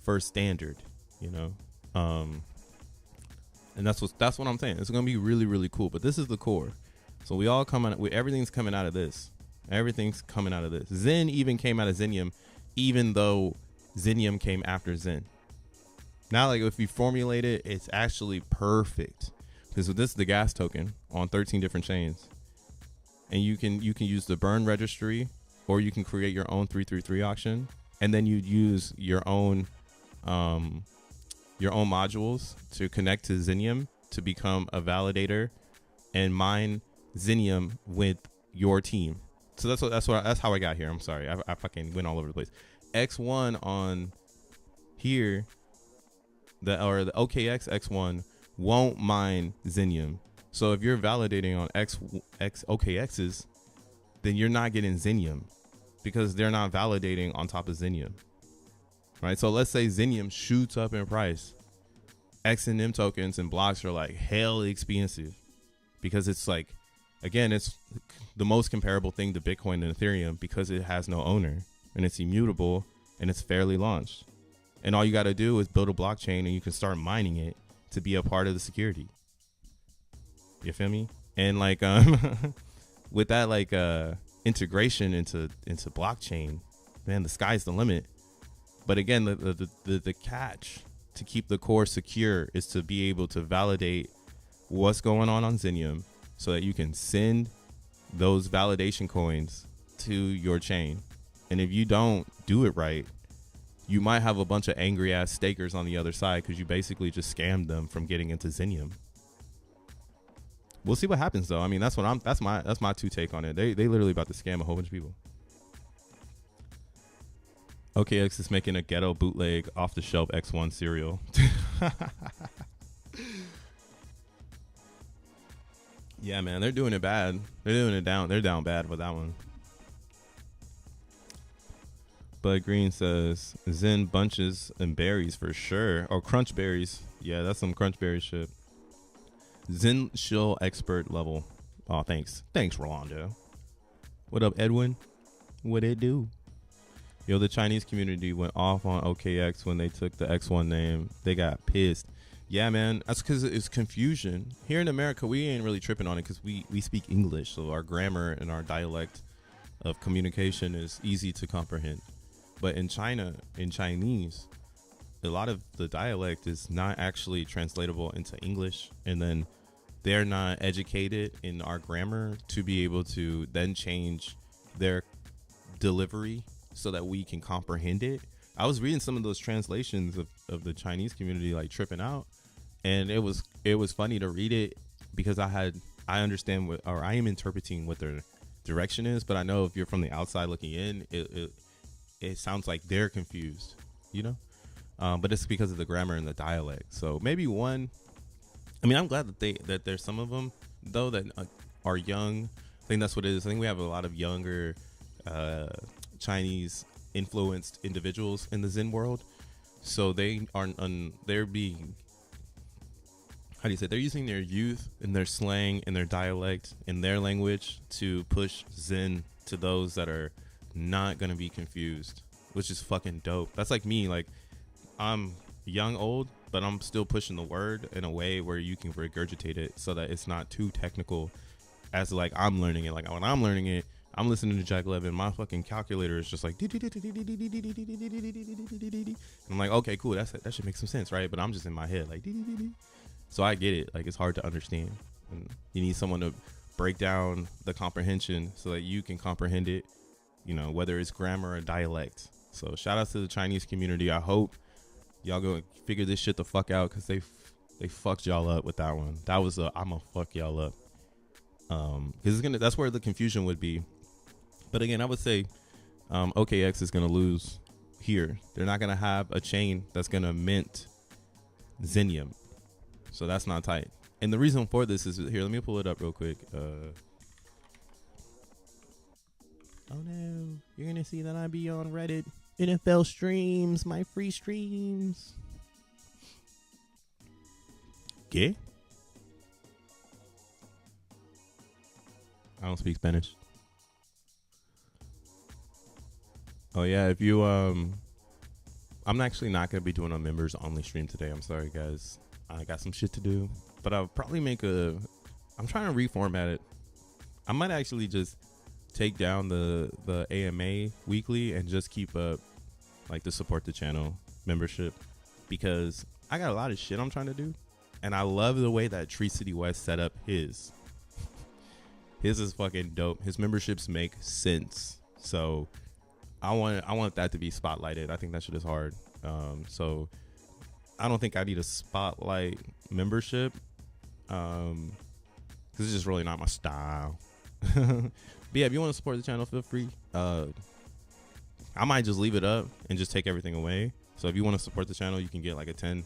first standard, you know. And that's what I'm saying. It's gonna be really, really cool. But this is the core. So we all everything's coming out of this. Everything's coming out of this. Zen even came out of Zenium, even though Zenium came after Zen. Now, like if you formulate it, it's actually perfect. Because this is the gas token on 13 different chains. And you can use the burn registry, or you can create your own 333 auction, and then you use your own modules to connect to Zenium to become a validator and mine Zenium with your team. So that's how I got here. I'm sorry, I fucking went all over the place. X1 on here, the OKX X1 won't mine Zenium. So if you're validating on X OKXs, then you're not getting Zenium because they're not validating on top of Zenium. Right? So let's say Zenium shoots up in price. XEN tokens and blocks are like hell expensive because it's like, again, it's the most comparable thing to Bitcoin and Ethereum because it has no owner and it's immutable and it's fairly launched. And all you got to do is build a blockchain and you can start mining it to be a part of the security. You feel me? And like with that like integration into blockchain, man, the sky's the limit. But again, the catch to keep the core secure is to be able to validate what's going on Zenium so that you can send those validation coins to your chain. And if you don't do it right, you might have a bunch of angry ass stakers on the other side because you basically just scammed them from getting into Zenium. We'll see what happens though. I mean, that's my two take on it. They literally about to scam a whole bunch of people. OKX is making a ghetto bootleg off the shelf X1 cereal. Yeah, man, they're doing it bad. They're doing it down. They're down bad with that one. Bud Green says Zen bunches and berries for sure. Oh, crunch berries. Yeah, that's some crunch berry shit. Zen shill expert level. Oh, thanks. Thanks, Rolando. What up, Edwin? What it do? Yo, the Chinese community went off on OKX when they took the X1 name. They got pissed. Yeah, man. That's because it's confusion. Here in America, we ain't really tripping on it because we speak English. So our grammar and our dialect of communication is easy to comprehend. But in China, in Chinese, a lot of the dialect is not actually translatable into English. And then they're not educated in our grammar to be able to then change their delivery so that we can comprehend it. I was reading some of those translations of the Chinese community, like tripping out. And it was funny to read it because I understand what, or I am interpreting what their direction is. But I know if you're from the outside looking in, it sounds like they're confused, you know? But it's because of the grammar and the dialect. So maybe one, I mean, I'm glad that there's some of them though that are young. I think that's what it is. I think we have a lot of younger Chinese influenced individuals in the Zen world. So they are they're being, how do you say, they're using their youth and their slang and their dialect and their language to push Zen to those that are not going to be confused, which is fucking dope. That's like me. Like, I'm young, old, but I'm still pushing the word in a way where you can regurgitate it so that it's not too technical as like I'm learning it. Like when I'm learning it, I'm listening to Jack Levin. My fucking calculator is just like, and I'm like, okay, cool. That should make some sense, right? But I'm just in my head like, so I get it. Like it's hard to understand. And you need someone to break down the comprehension so that you can comprehend it. You know, whether it's grammar or dialect. So shout out to the Chinese community. I hope y'all go figure this shit the fuck out because they fucked y'all up with that one. That was I'm gonna fuck y'all up. Because that's where the confusion would be. But again, I would say OKX is gonna lose here. They're not gonna have a chain that's gonna mint Zenium. So that's not tight. And the reason for this is here. Let me pull it up real quick. Oh no, you're gonna see that I be on Reddit. NFL streams, my free streams. ¿Qué? I don't speak Spanish. Oh yeah, if you I'm actually not gonna be doing a members only stream today. I'm sorry guys. I got some shit to do. But I'll probably I'm trying to reformat it. I might actually just take down the AMA weekly and just keep up like the support the channel membership, because I got a lot of shit I'm trying to do, and I love the way that Tree City West set up his. His is fucking dope. His memberships make sense. So I want that to be spotlighted. I think that shit is hard. So I don't think I need a spotlight membership, because it's just really not my style. But yeah, if you want to support the channel, feel free. I might just leave it up and just take everything away. So if you want to support the channel, you can get like a $10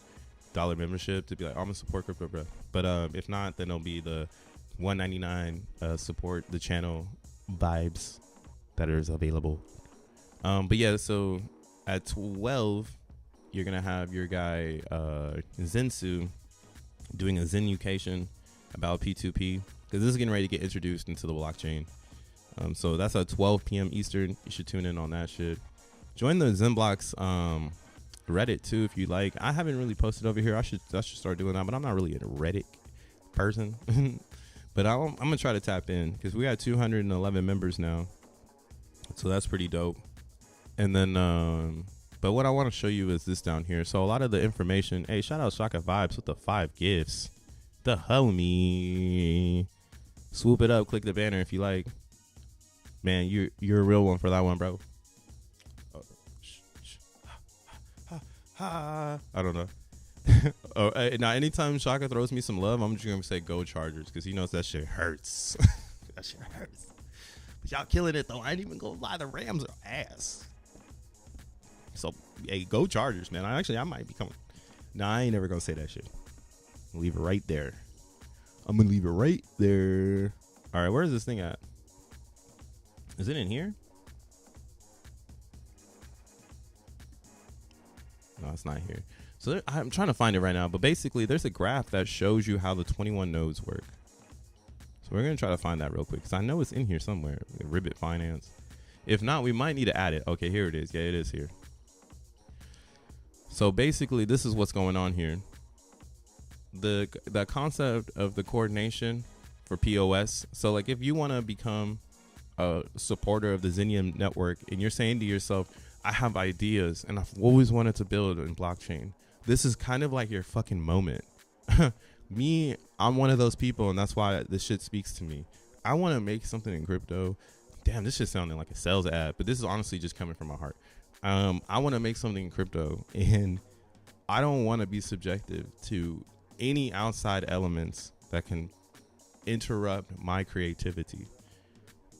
membership to be like, oh, I'm gonna support crypto, bro. But if not, then it'll be the $1.99 support the channel vibes that is available. But yeah, so at 12, you're gonna have your guy Zensu doing a Zenucation about P2P, because this is getting ready to get introduced into the blockchain. So that's at 12 p.m. Eastern. You should tune in on that shit. Join the XENBLOCKs Reddit too if you like. I haven't really posted over here. I should start doing that, but I'm not really a Reddit person. But I'm gonna try to tap in, because we got 211 members now, so that's pretty dope. And then but what I want to show you is this down here. So a lot of the information. Hey, shout out Shaka Vibes with the 5 gifts. The homie. Swoop it up, click the banner if you like. Man, you're a real one for that one, bro. I don't know. Now anytime Shaka throws me some love, I'm just gonna say go Chargers, because he knows that shit hurts. That shit hurts. But y'all killing it though. I ain't even gonna lie, the Rams are ass. So hey, go Chargers, man. I might be coming. Nah, I ain't never gonna say that shit. Leave it right there. I'm gonna leave it right there. All right, where is this thing at? Is it in here? No, it's not here. So I'm trying to find it right now, but basically there's a graph that shows you how the 21 nodes work. So we're going to try to find that real quick, because I know it's in here somewhere. Ribbit Finance. If not, we might need to add it. Okay, here it is. Yeah, it is here. So basically this is what's going on here. The concept of the coordination for POS. So like if you want to become a supporter of the Zenium network and you're saying to yourself, I have ideas and I've always wanted to build in blockchain, this is kind of like your fucking moment. Me, I'm one of those people, and that's why this shit speaks to me. I want to make something in crypto. Damn, this shit sounding like a sales ad, but this is honestly just coming from my heart. I want to make something in crypto, and I don't want to be subjective to any outside elements that can interrupt my creativity.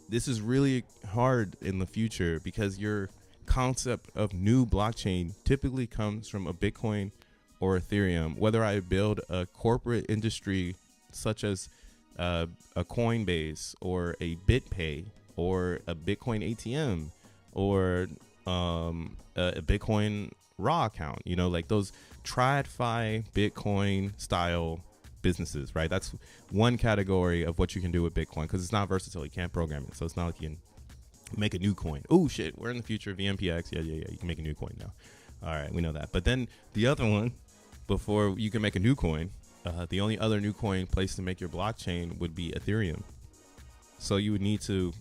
This is really hard in the future, because your concept of new blockchain typically comes from a Bitcoin or Ethereum. Whether I build a corporate industry such as a Coinbase or a BitPay or a Bitcoin ATM or a Bitcoin raw account, you know, like those TradFi Bitcoin style businesses, right? That's one category of what you can do with Bitcoin, because it's not versatile. You can't program it, so it's not like you can make a new coin. Oh shit, we're in the future. VMPX. Yeah. You can make a new coin now. All right, we know that. But then the other one, before you can make a new coin, the only other new coin place to make your blockchain would be Ethereum. So you would need to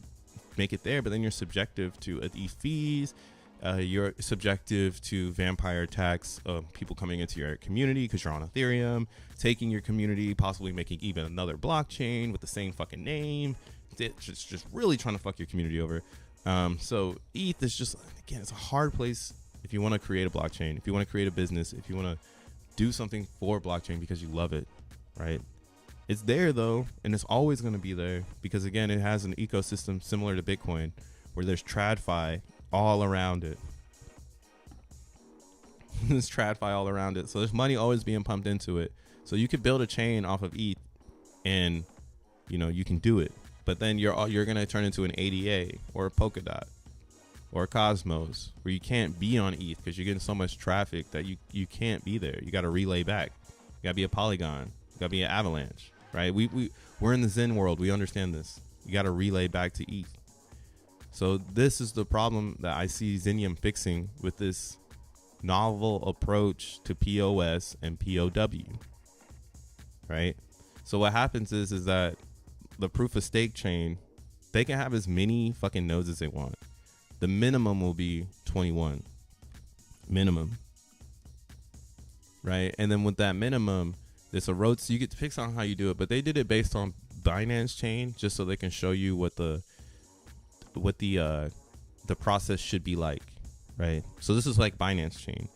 make it there, but then you're subjective to ETH fees. You're subjective to vampire attacks of people coming into your community because you're on Ethereum, taking your community, possibly making even another blockchain with the same fucking name. Just really trying to fuck your community over. So ETH is just, again, it's a hard place if you want to create a blockchain, if you want to create a business, if you want to do something for blockchain because you love it, right? It's there though, and it's always going to be there, because again, it has an ecosystem similar to Bitcoin where there's TradFi all around it. There's TradFi all around it. So there's money always being pumped into it. So you could build a chain off of ETH and, you know, you can do it. But then you're going to turn into an ADA or a Polkadot or a Cosmos, where you can't be on ETH because you're getting so much traffic that you can't be there. You got to relay back. You got to be a Polygon. You got to be an Avalanche, right? We're in the Zen world. We understand this. You got to relay back to ETH. So this is the problem that I see Zenium fixing with this novel approach to POS and POW, right? So what happens is that the proof of stake chain, they can have as many fucking nodes as they want. The minimum will be 21. minimum, right? And then with that minimum, there's a road, so you get to pick on how you do it, but they did it based on Binance chain, just so they can show you what the process should be like, right? So this is like Binance chain.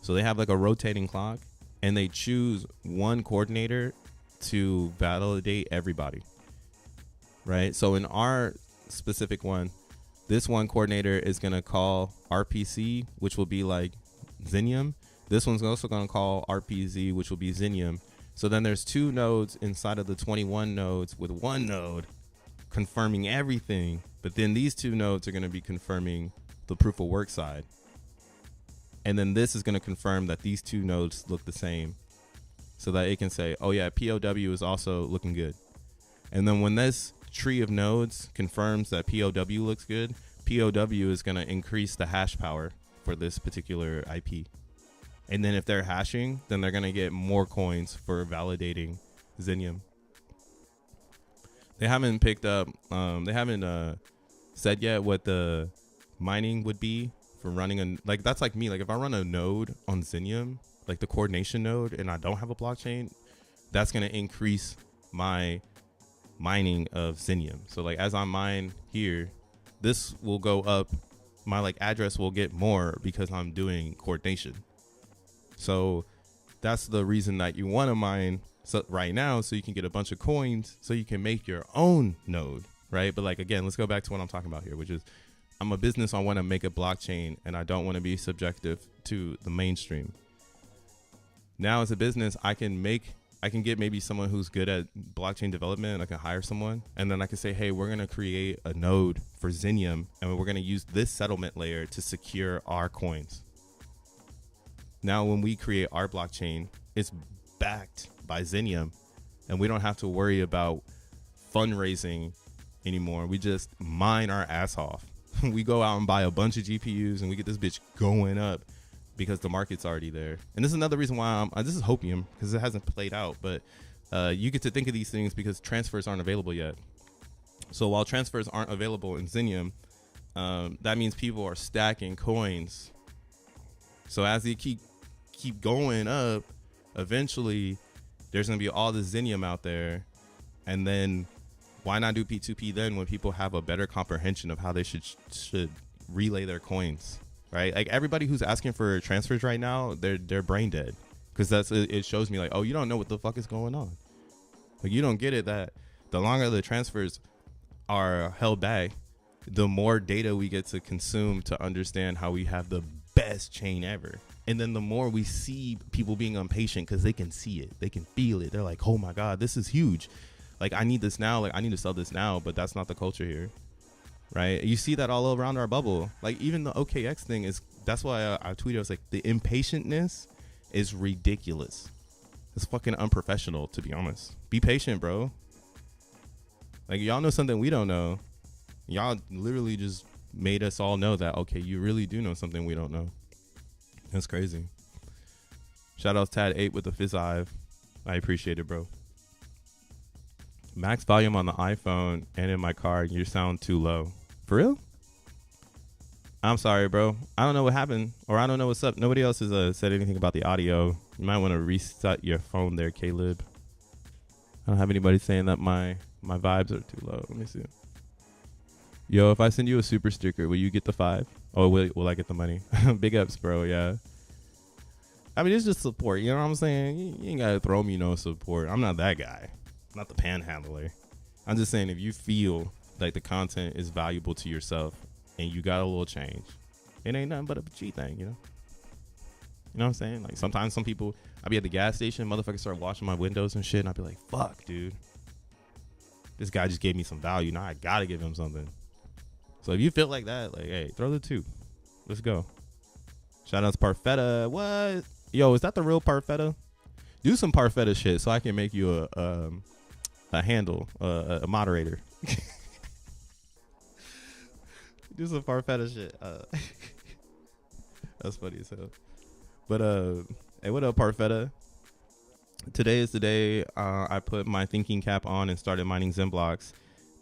So they have like a rotating clock, and they choose one coordinator to validate everybody, right? So in our specific one, this one coordinator is going to call RPC, which will be like Zenium. This one's also going to call RPZ, which will be Zenium. So then there's 2 nodes inside of the 21 nodes, with one node confirming everything. But then these 2 nodes are going to be confirming the proof of work side. And then this is going to confirm that these 2 nodes look the same, so that it can say, oh yeah, POW is also looking good. And then when this tree of nodes confirms that POW looks good, POW is going to increase the hash power for this particular IP. And then if they're hashing, then they're going to get more coins for validating Zenium. They haven't picked up, they haven't said yet what the mining would be for running a, like, that's like me. Like if I run a node on Zenium, like the coordination node, and I don't have a blockchain, that's going to increase my mining of Zenium. So like as I mine here, this will go up, my like address will get more because I'm doing coordination. So that's the reason that you want to mine right now, so you can get a bunch of coins so you can make your own node, right? But like, again, let's go back to what I'm talking about here, which is I'm a business. I want to make a blockchain, and I don't want to be subjective to the mainstream. Now as a business, I can get maybe someone who's good at blockchain development. I can hire someone, and then I can say, hey, we're going to create a node for Zenium, and we're going to use this settlement layer to secure our coins. Now, when we create our blockchain, it's backed by Zenium, and we don't have to worry about fundraising anymore. We just mine our ass off. We go out and buy a bunch of GPUs, and we get this bitch going up because the market's already there. And this is another reason why this is hopium, because it hasn't played out, but you get to think of these things because transfers aren't available yet. So while transfers aren't available in Zenium, that means people are stacking coins. So as they keep going up, eventually there's going to be all the Zenium out there. And then why not do P2P then, when people have a better comprehension of how they should relay their coins, right? Like everybody who's asking for transfers right now, they're brain dead, because it shows me like, oh, you don't know what the fuck is going on. Like you don't get it that the longer the transfers are held back, the more data we get to consume to understand how we have the best chain ever. And then the more we see people being impatient because they can see it, they can feel it. They're like, oh my God, this is huge. Like I need this now. Like I need to sell this now. But that's not the culture here, right? You see that all around our bubble. Like even the OKX thing is, that's why I tweeted, I was like, the impatientness is ridiculous. It's fucking unprofessional, to be honest. Be patient, bro. Like y'all know something we don't know. Y'all literally just made us all know that, okay, you really do know something we don't know. That's crazy. Shout out to Tad8 with the fizz eye. I appreciate it, bro. Max volume on the iPhone and in my car, you sound too low. For real? I'm sorry, bro. I don't know what happened, or I don't know what's up. Nobody else has said anything about the audio. You might want to reset your phone there, Caleb. I don't have anybody saying that my vibes are too low. Let me see. Yo, if I send you a super sticker, will you get the 5? Oh, will I get the money? Big ups, bro. Yeah. I mean, it's just support. You know what I'm saying? You ain't got to throw me no support. I'm not that guy. I'm not the panhandler. I'm just saying, if you feel like the content is valuable to yourself and you got a little change, it ain't nothing but a G thing, you know? You know what I'm saying? Like sometimes some people, I be at the gas station, motherfuckers start washing my windows and shit, and I be like, fuck, dude. This guy just gave me some value. Now I got to give him something. So if you feel like that, like, hey, throw the 2. Let's go. Shout out to Parfetta. What? Yo, is that the real Parfetta? Do some Parfetta shit so I can make you a handle, a moderator. Do some Parfetta shit. That's funny as hell. But hey, what up, Parfetta? Today is the day I put my thinking cap on and started mining XENBLOCKs.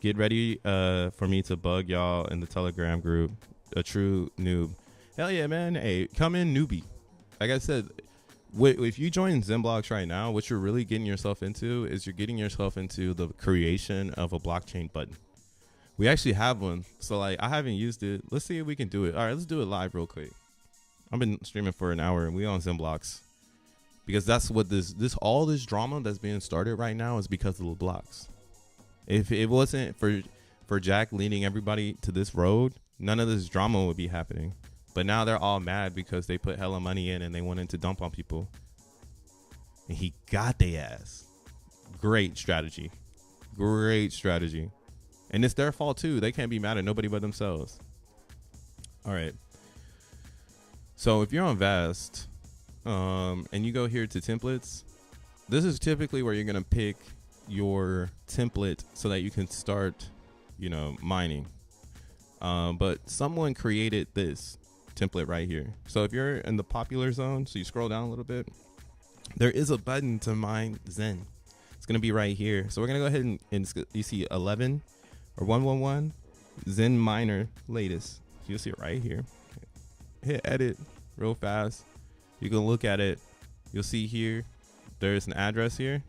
Get ready for me to bug y'all in the Telegram group, a true noob. Hell yeah, man. Hey, come in, newbie. Like I said, if you join XENBLOCKs right now, what you're really getting yourself into is you're getting yourself into the creation of a blockchain button. We actually have one. So like, I haven't used it. Let's see if we can do it. All right, let's do it live real quick. I've been streaming for an hour and we on XENBLOCKs because that's what all this drama that's being started right now is because of the blocks. If it wasn't for Jack leading everybody to this road, none of this drama would be happening. But now they're all mad because they put hella money in and they wanted to dump on people. And he got their ass. Great strategy. Great strategy. And it's their fault too. They can't be mad at nobody but themselves. All right. So if you're on Vast and you go here to templates, this is typically where you're going to pick your template so that you can start, mining. But someone created this template right here. So if you're in the popular zone, so you scroll down a little bit, there is a button to mine Zen. It's going to be right here. So we're going to go ahead and you see 11 or 111 Zen miner latest. You'll see it right here. Hit edit real fast. You can look at it. You'll see here, there's an address here.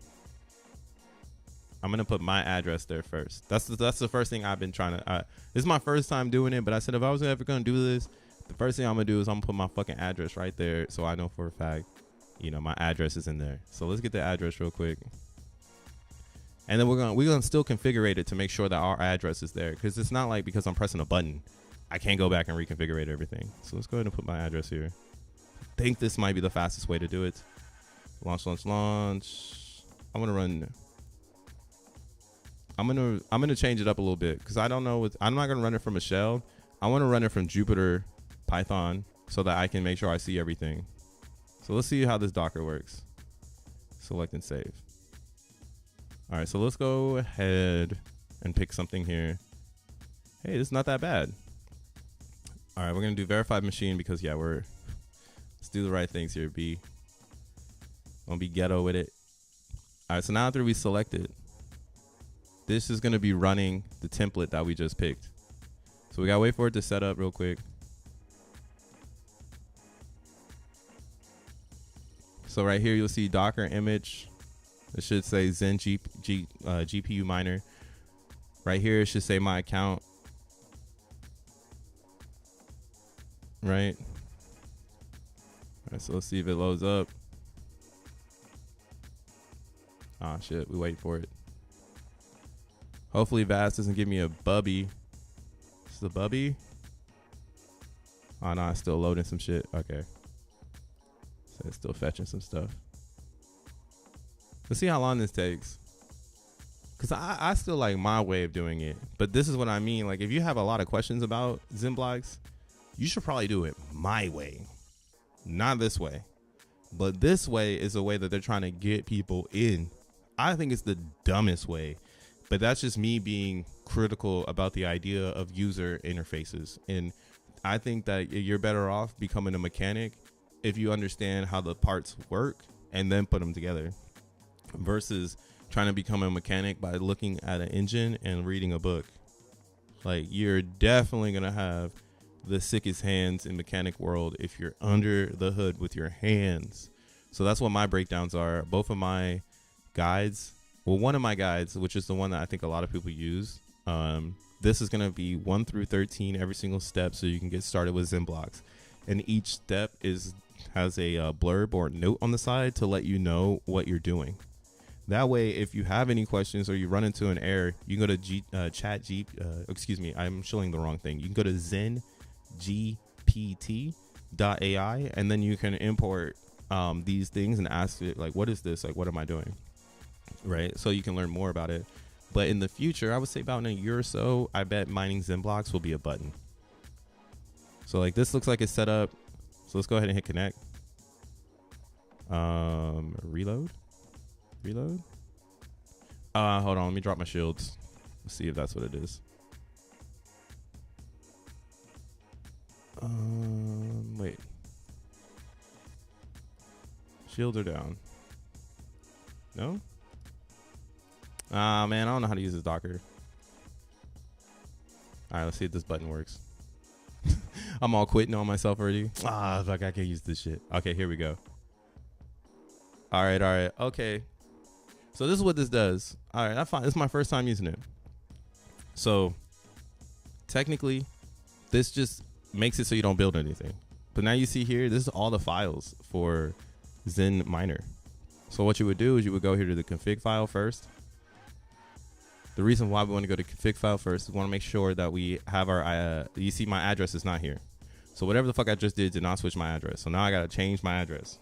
I'm going to put my address there first. That's the first thing I've been trying to, this is my first time doing it, but I said, if I was ever going to do this, the first thing I'm going to do is I'm going to put my fucking address right there. So I know for a fact, my address is in there. So let's get the address real quick. And then we're going to still configure it to make sure that our address is there. Cause it's not like because I'm pressing a button, I can't go back and reconfigure everything. So let's go ahead and put my address here. I think this might be the fastest way to do it. Launch. I'm gonna change it up a little bit because I don't know. I'm not gonna run it from a shell. I want to run it from Jupyter Python so that I can make sure I see everything. So let's see how this Docker works. Select and save. All right, so let's go ahead and pick something here. Hey, this is not that bad. All right, we're gonna do verified machine because let's do the right things here. Don't be ghetto with it. All right, so now after we select it, this is going to be running the template that we just picked. So we got to wait for it to set up real quick. So right here, you'll see Docker image. It should say Zen GPU miner. Right here, it should say my account. Right. All right, so let's see if it loads up. Ah, shit. We wait for it. Hopefully Vast doesn't give me a bubby. Is this a bubby? Oh no, it's still loading some shit. Okay. So it's still fetching some stuff. Let's see how long this takes. Cause I still like my way of doing it. But this is what I mean. Like if you have a lot of questions about XENBLOCKs, you should probably do it my way. Not this way. But this way is a way that they're trying to get people in. I think it's the dumbest way. But that's just me being critical about the idea of user interfaces. And I think that you're better off becoming a mechanic if you understand how the parts work and then put them together versus trying to become a mechanic by looking at an engine and reading a book. Like you're definitely going to have the sickest hands in mechanic world if you're under the hood with your hands. So that's what my breakdowns are. Both of my guides. Well, one of my guides, which is the one that I think a lot of people use, this is going to be 1 through 13, every single step, so you can get started with XENBLOCKs. And each step has a blurb or note on the side to let you know what you're doing. That way, if you have any questions or you run into an error, you can go to I'm showing the wrong thing. You can go to ZenGPT.ai, and then you can import these things and ask it, like, what is this? Like, what am I doing? Right, so you can learn more about it. But in the future, I would say about in a year or so, I bet mining XENBLOCKs will be a button. So like this looks like it's set up. So let's go ahead and hit connect. Reload. Hold on, let me drop my shields. Let's see if that's what it is. Wait. Shields are down. No? Ah, man, I don't know how to use this Docker. All right, let's see if this button works. I'm all quitting on myself already. Ah, fuck, I can't use this shit. Okay, here we go. All right. Okay. So this is what this does. All right, I find this is my first time using it. So technically, this just makes it so you don't build anything. But now you see here, this is all the files for Zen Miner. So what you would do is you would go here to the config file first. The reason why we want to go to config file first is we want to make sure that we have our, you see my address is not here. So whatever the fuck I just did not switch my address. So now I got to change my address.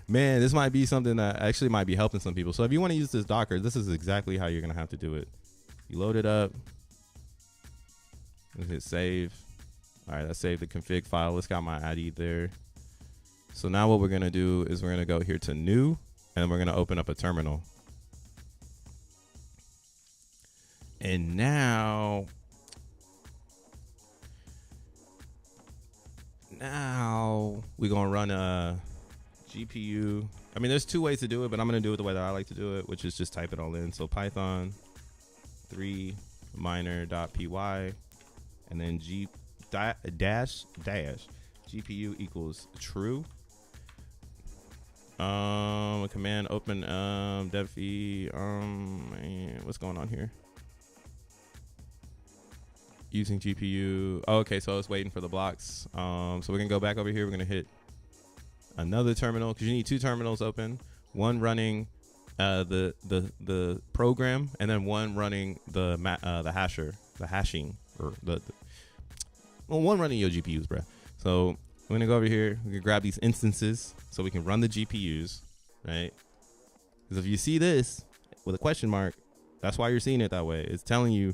Man, this might be something that actually might be helping some people. So if you want to use this Docker, this is exactly how you're going to have to do it. You load it up. And hit save. All right, let's save the config file. Let's got my ID there. So now what we're going to do is we're going to go here to new, and we're going to open up a terminal. And now we're going to run a GPU. I mean, there's two ways to do it, but I'm going to do it the way that I like to do it, which is just type it all in. So Python 3 miner.py and then dash GPU equals true. A command open dev man, what's going on here? Using GPU. Oh, okay, so I was waiting for the blocks. So we're gonna go back over here. We're gonna hit another terminal because you need two terminals open. One running the program, and then one running the hashing, or well, one running your GPUs, bruh. So we're gonna go over here. We can grab these instances so we can run the GPUs, right? Because if you see this with a question mark, that's why you're seeing it that way. It's telling you,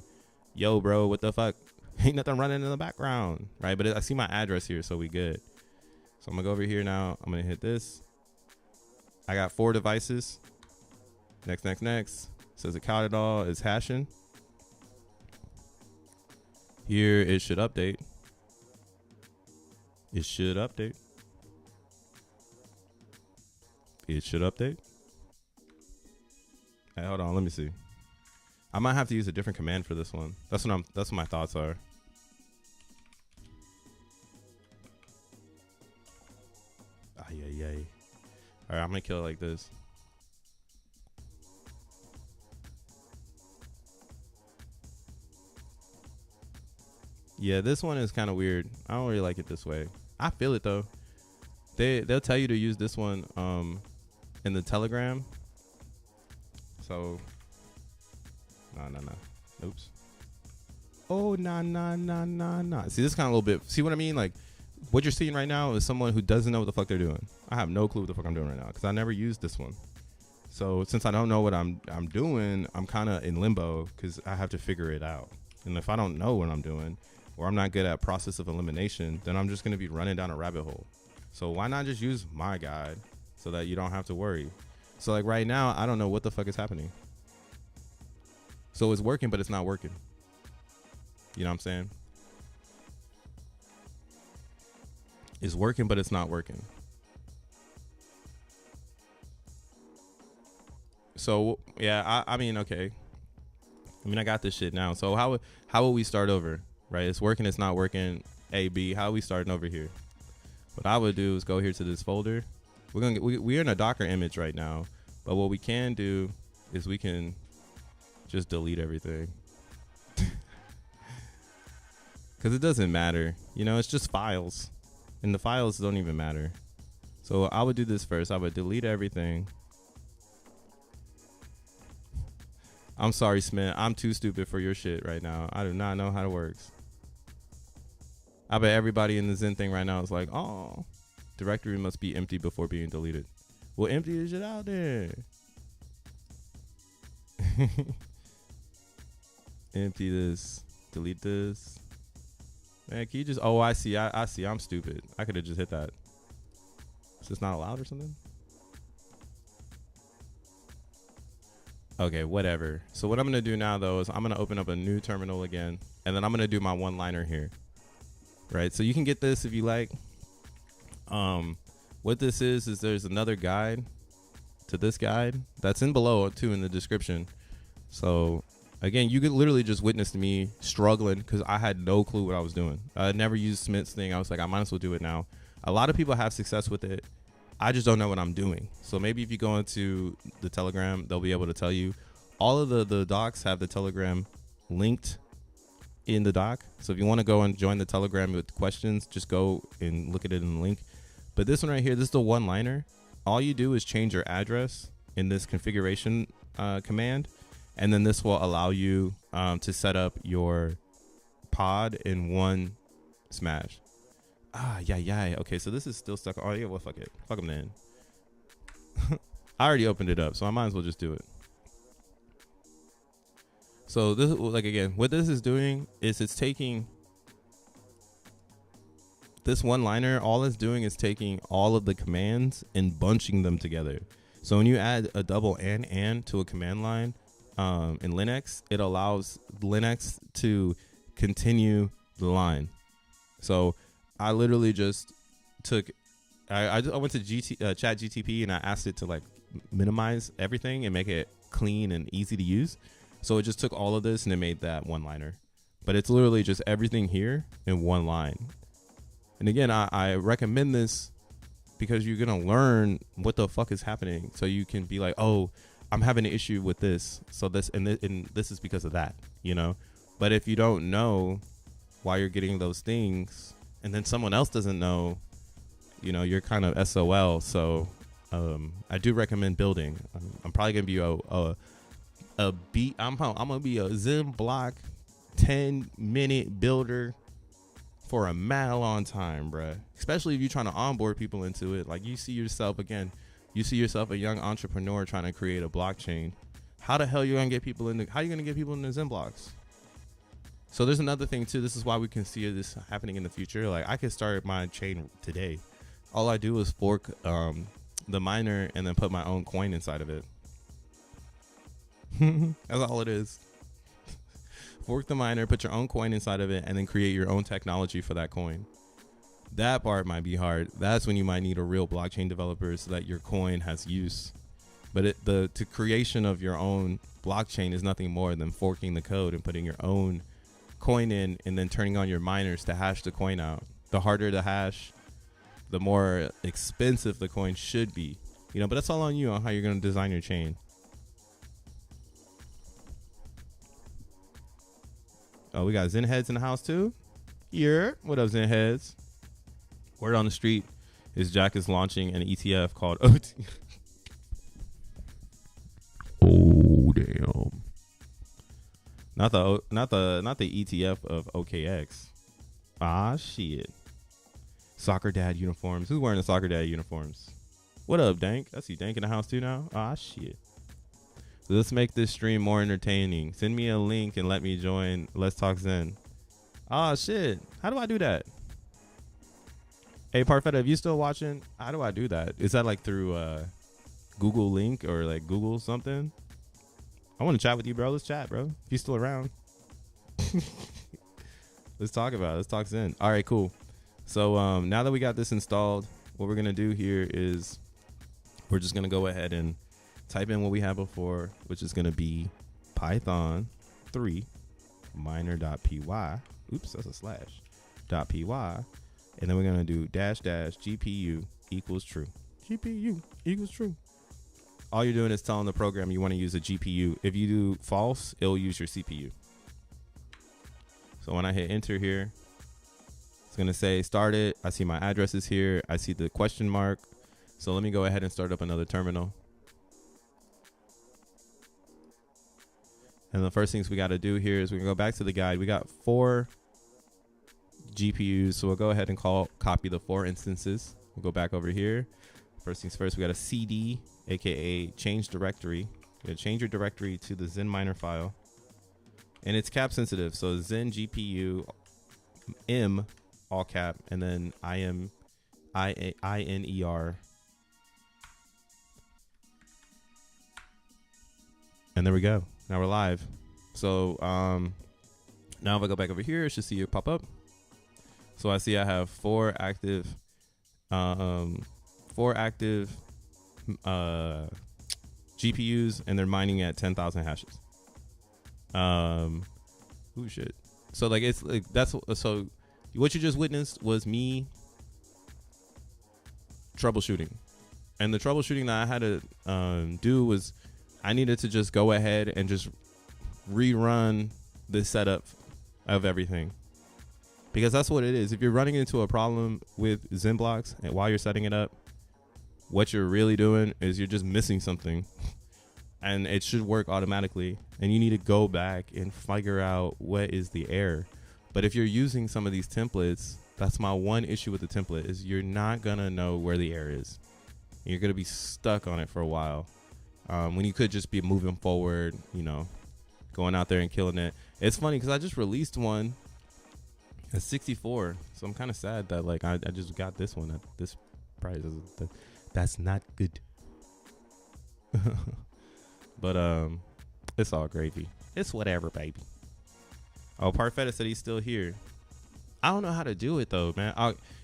yo, bro, what the fuck? Ain't nothing running in the background, right? But I see my address here, so we good. So I'm gonna go over here now. I'm gonna hit this. I got 4 devices. Next. Says it counted all is hashing. Here it should update. It should update. Hey, hold on, let me see. I might have to use a different command for this one. That's what my thoughts are. All right, I'm gonna kill it like this. Yeah, this one is kind of weird. I don't really like it this way. I feel it though. They'll tell you to use this one in the Telegram. So no. Oops. Oh, nah. See, this kind of a little bit. See what I mean? Like, what you're seeing right now is someone who doesn't know what the fuck they're doing. I have no clue what the fuck I'm doing right now because I never used this one. So since I don't know what I'm doing, I'm kind of in limbo because I have to figure it out. And if I don't know what I'm doing, or I'm not good at process of elimination, then I'm just going to be running down a rabbit hole. So why not just use my guide so that you don't have to worry? So like right now, I don't know what the fuck is happening. So it's working, but it's not working. You know what I'm saying? It's working, but it's not working. So yeah, I mean, okay. I mean, I got this shit now. So how will we start over? Right? It's working, it's not working. A, B. How are we starting over here? What I would do is go here to this folder. We're in a Docker image right now, but what we can do is we can just delete everything. Because it doesn't matter. You know, it's just files. And the files don't even matter. So I would do this first. I would delete everything. I'm sorry, Smith. I'm too stupid for your shit right now. I do not know how it works. I bet everybody in the Zen thing right now is like, oh, directory must be empty before being deleted. Well, empty the shit out there. Empty this. Delete this. Man, can you just... Oh, I see. I see. I'm stupid. I could have just hit that. Is this not allowed or something? Okay, whatever. So what I'm going to do now, though, is I'm going to open up a new terminal again. And then I'm going to do my one-liner here. Right? So you can get this if you like. What this is there's another guide to this guide. That's in below, too, in the description. So Again, you could literally just witness me struggling because I had no clue what I was doing. I had never used Smith's thing. I was like, I might as well do it now. A lot of people have success with it. I just don't know what I'm doing. So maybe if you go into the Telegram, they'll be able to tell you. All of the docs have the Telegram linked in the doc. So if you want to go and join the Telegram with questions, just go and look at it in the link. But this one right here, this is the one-liner. All you do is change your address in this configuration command. And then this will allow you to set up your pod in one smash. Yeah. Okay, so this is still stuck. Oh, yeah, well, fuck it. Fuck them then. I already opened it up, so I might as well just do it. So this, like, again, what this is doing is it's taking this one-liner. All it's doing is taking all of the commands and bunching them together. So when you add a double and to a command line in Linux, it allows Linux to continue the line. So I literally just took, I went to Chat GTP and I asked it to like minimize everything and make it clean and easy to use. So it just took all of this and it made that one-liner. But it's literally just everything here in one line. And again, I recommend this because you're going to learn what the fuck is happening. So you can be like, oh, I'm having an issue with this. So this, and this is because of that, you know? But if you don't know why you're getting those things, and then someone else doesn't know, you know, you're kind of SOL. So I do recommend building. I'm probably gonna be I'm gonna be a XENBLOCK 10-minute builder for a mad long time, bruh. Especially if you're trying to onboard people into it. Like you see yourself a young entrepreneur trying to create a blockchain. How the hell you gonna get people into? How you gonna get people into XENBLOCKs? So there's another thing too. This is why we can see this happening in the future. Like I could start my chain today. All I do is fork the miner and then put my own coin inside of it. That's all it is. Fork the miner, put your own coin inside of it, and then create your own technology for that coin. That part might be hard. That's when you might need a real blockchain developer so that your coin has use. But the creation of your own blockchain is nothing more than forking the code and putting your own coin in and then turning on your miners to hash the coin out. The harder the hash, the more expensive the coin should be, you know, but that's all on you on how you're going to design your chain. Oh, we got Zen heads in the house too. Yeah, what up, Zen heads? Word on the street is Jack is launching an ETF called OT. Oh damn. Not the ETF of OKX. Ah shit. Soccer dad uniforms. Who's wearing the soccer dad uniforms? What up, Dank? I see Dank in the house too now. Ah shit. So let's make this stream more entertaining. Send me a link and let me join. Let's talk Zen. Ah shit. How do I do that? Hey Parfetta, if you still watching, how do I do that? Is that like through Google Link or like Google something? I want to chat with you, bro. Let's chat, bro. If you're still around. Let's talk about it. Let's talk Zen. All right, cool. So now that we got this installed, what we're going to do here is we're just going to go ahead and type in what we had before, which is going to be Python 3 miner.py. Oops, that's a slash. .py. And then we're going to do -- GPU equals true. GPU equals true. All you're doing is telling the program you want to use a GPU. If you do false, it'll use your CPU. So when I hit enter here, it's going to say start it. I see my addresses here. I see the question mark. So let me go ahead and start up another terminal. And the first things we got to do here is we're going to go back to the guide. We got 4 GPUs. So we'll go ahead and copy the 4 instances. We'll go back over here. First things first, we got a CD, aka change directory. You're gonna change your directory to the Zen miner file, and it's cap sensitive. So Zen GPU M all cap, and then INER. And there we go. Now we're live. So now if I go back over here, I should see it pop up. So I see I have 4 active GPUs, and they're mining at 10,000 hashes. Ooh, shit. So like it's like that's so what you just witnessed was me troubleshooting, and the troubleshooting that I had to do was I needed to just go ahead and just rerun the setup of everything, because that's what it is. If you're running into a problem with XENBLOCKs and while you're setting it up, what you're really doing is you're just missing something, and it should work automatically, and you need to go back and figure out what is the error. But if you're using some of these templates, that's my one issue with the template, is you're not gonna know where the error is. You're gonna be stuck on it for a while, when you could just be moving forward, you know, going out there and killing it. It's funny because I just released one at 64, so I'm kind of sad that like I just got this one at this price. That's not good. But it's all gravy. It's whatever, baby. Oh, Parfetta said he's still here. I don't know how to do it though, man.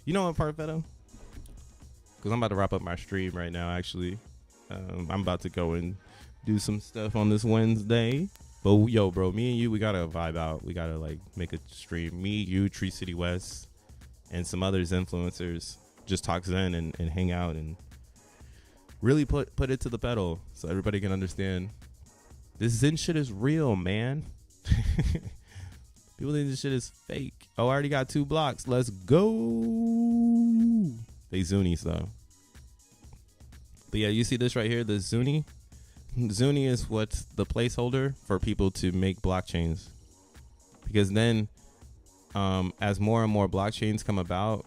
You know what, Parfetta? Because I'm about to wrap up my stream right now. Actually, I'm about to go and do some stuff on this Wednesday. But yo, bro, me and you, we gotta vibe out. We gotta like make a stream. Me, you, Tree City West, and some others influencers just talk Zen and hang out and really put it to the pedal so everybody can understand this Zen shit is real, man. People think this shit is fake. Oh, I already got 2 blocks. Let's go. They Zunies though. But yeah, you see this right here, the Zuni. Zuni is what's the placeholder for people to make blockchains, because then as more and more blockchains come about,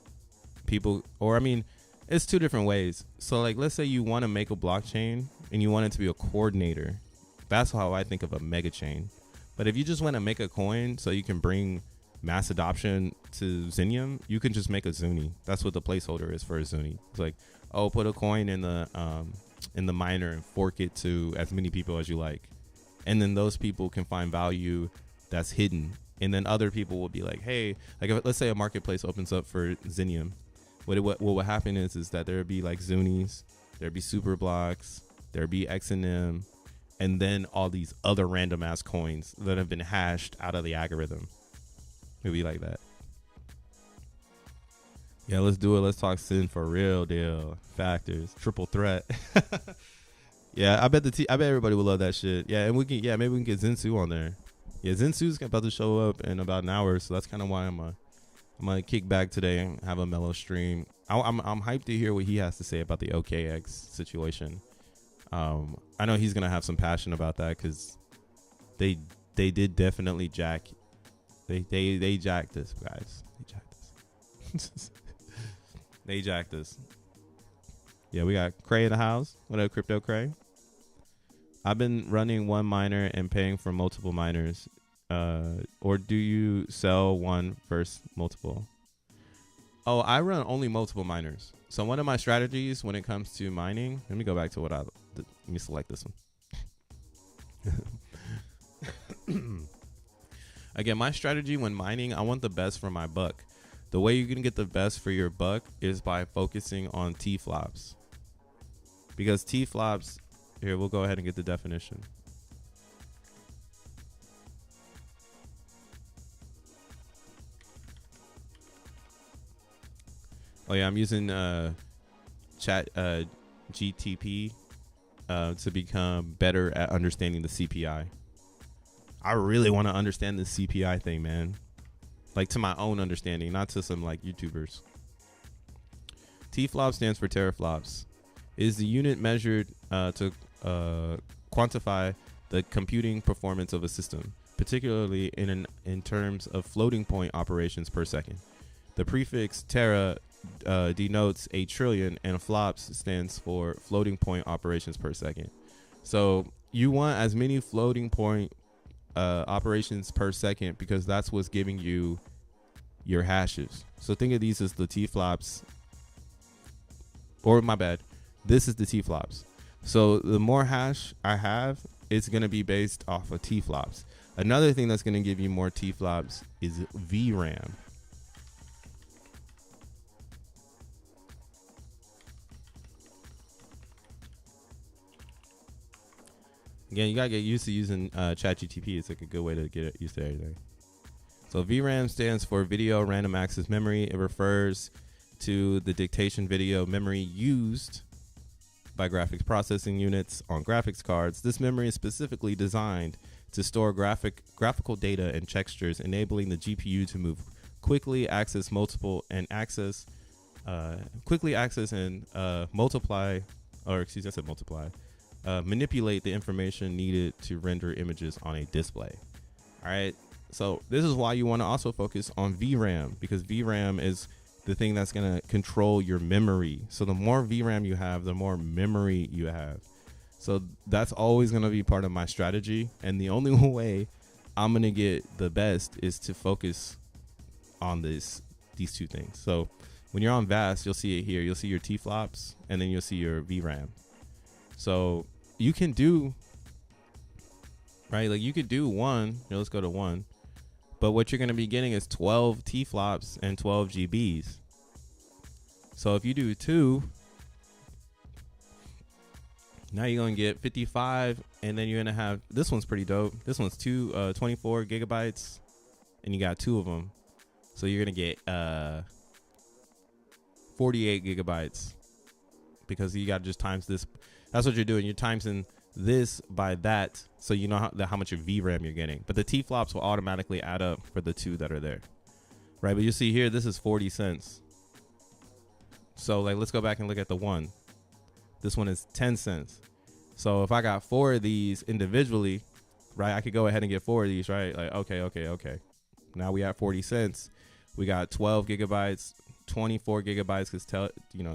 people, or I mean, it's 2 different ways. So like, let's say you want to make a blockchain and you want it to be a coordinator. That's how I think of a mega chain. But if you just want to make a coin so you can bring mass adoption to Zenium, you can just make a Zuni. That's what the placeholder is for a Zuni. It's like, oh, put a coin in the miner and fork it to as many people as you like, and then those people can find value that's hidden, and then other people will be like, hey, like if, let's say a marketplace opens up for Zenium, what will happen is that there'd be like Zunies, there'd be super blocks, there'd be XNM, and then all these other random ass coins that have been hashed out of the algorithm. It'd be like that. Yeah, let's do it. Let's talk Sin for real deal. Factors, triple threat. Yeah, I bet everybody will love that shit. Yeah, and maybe we can get Zensu on there. Yeah, Zensu's about to show up in about an hour, so that's kind of why I'm gonna kick back today and have a mellow stream. I'm hyped to hear what he has to say about the OKX situation. I know he's gonna have some passion about that because they did definitely jack. They jacked this, guys. They jacked this. They jacked this. Yeah, we got Cray in the house. What up, Crypto Cray? I've been running one miner and paying for multiple miners. Or do you sell one versus multiple? Oh, I run only multiple miners. So one of my strategies when it comes to mining, let me go back to let me select this one. Again, my strategy when mining, I want the best for my buck. The way you can get the best for your buck is by focusing on T-flops. Because T-flops, here, we'll go ahead and get the definition. Oh yeah, I'm using chat GTP to become better at understanding the CPI. I really want to understand the CPI thing, man. Like to my own understanding, not to some like YouTubers. T-flop stands for teraflops. It is the unit measured to quantify the computing performance of a system, particularly in terms of floating point operations per second. The prefix tera denotes a trillion, and flops stands for floating point operations per second. So you want as many floating point operations per second because that's what's giving you your hashes. So think of these as the T-flops, or my bad, this is the T-flops. So the more hash I have, it's going to be based off of T-flops. Another thing that's going to give you more T-flops is VRAM. Again, you gotta get used to using ChatGTP. It's like a good way to get used to everything. So VRAM stands for Video Random Access Memory. It refers to the dictation video memory used by graphics processing units on graphics cards. This memory is specifically designed to store graphical data and textures, enabling the GPU to move quickly, access multiple and access and multiply, or excuse me, I said multiply, manipulate the information needed to render images on a display. All right. So this is why you want to also focus on VRAM, because VRAM is the thing that's going to control your memory. So the more VRAM you have, the more memory you have. So that's always going to be part of my strategy. And the only way I'm going to get the best is to focus on these two things. So when you're on VAST, you'll see it here. You'll see your T-flops, and then you'll see your VRAM. So you can do, right? Like you could do one. Here, let's go to one. But what you're going to be getting is 12 T-flops and 12 GBs. So if you do two, now you're going to get 55, and then you're going to have, this one's pretty dope. This one's 24 gigabytes, and you got two of them. So you're going to get 48 gigabytes, because you got to just times this. That's what you're doing. You're timesing this by that, so you know how much of VRAM you're getting. But the T-flops will automatically add up for the two that are there, right? But you see here, this is 40 cents. So like, let's go back and look at the one. This one is 10 cents. So if I got four of these individually, right, I could go ahead and get four of these, right? Like, okay. Now we have 40 cents. We got 12 gigabytes, 24 gigabytes, because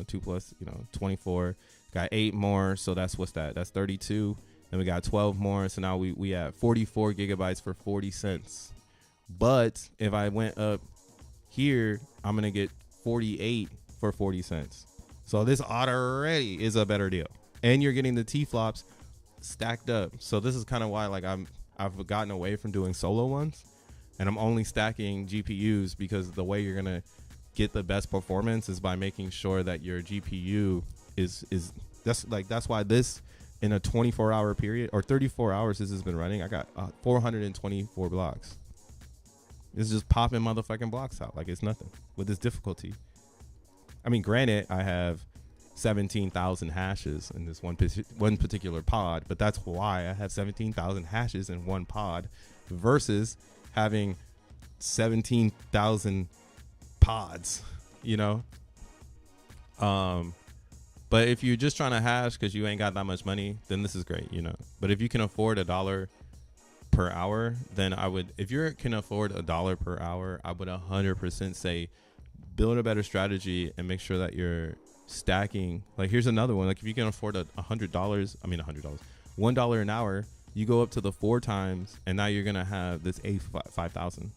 2 plus 24. Got 8 more, so that's what's that? That's 32. Then we got 12 more, so now we have 44 gigabytes for 40 cents. But if I went up here, I'm gonna get 48 for 40 cents. So this already is a better deal, and you're getting the T-flops stacked up. So this is kind of why like I've gotten away from doing solo ones, and I'm only stacking GPUs, because the way you're gonna get the best performance is by making sure that your GPU is that's why this, in a 24-hour period or 34 hours this has been running, I got 424 blocks. It's just popping motherfucking blocks out like it's nothing with this difficulty. I mean, granted, I have 17,000 hashes in this one particular pod, but that's why I have 17,000 hashes in one pod versus having 17,000 pods, but if you're just trying to hash because you ain't got that much money, then this is great, but if you can afford $1 per hour, then if you can afford $1 per hour, I would 100% say build a better strategy and make sure that you're stacking. Like, here's another one. Like, if you can afford $100 an hour, you go up to the 4 times, and now you're gonna have this A5000,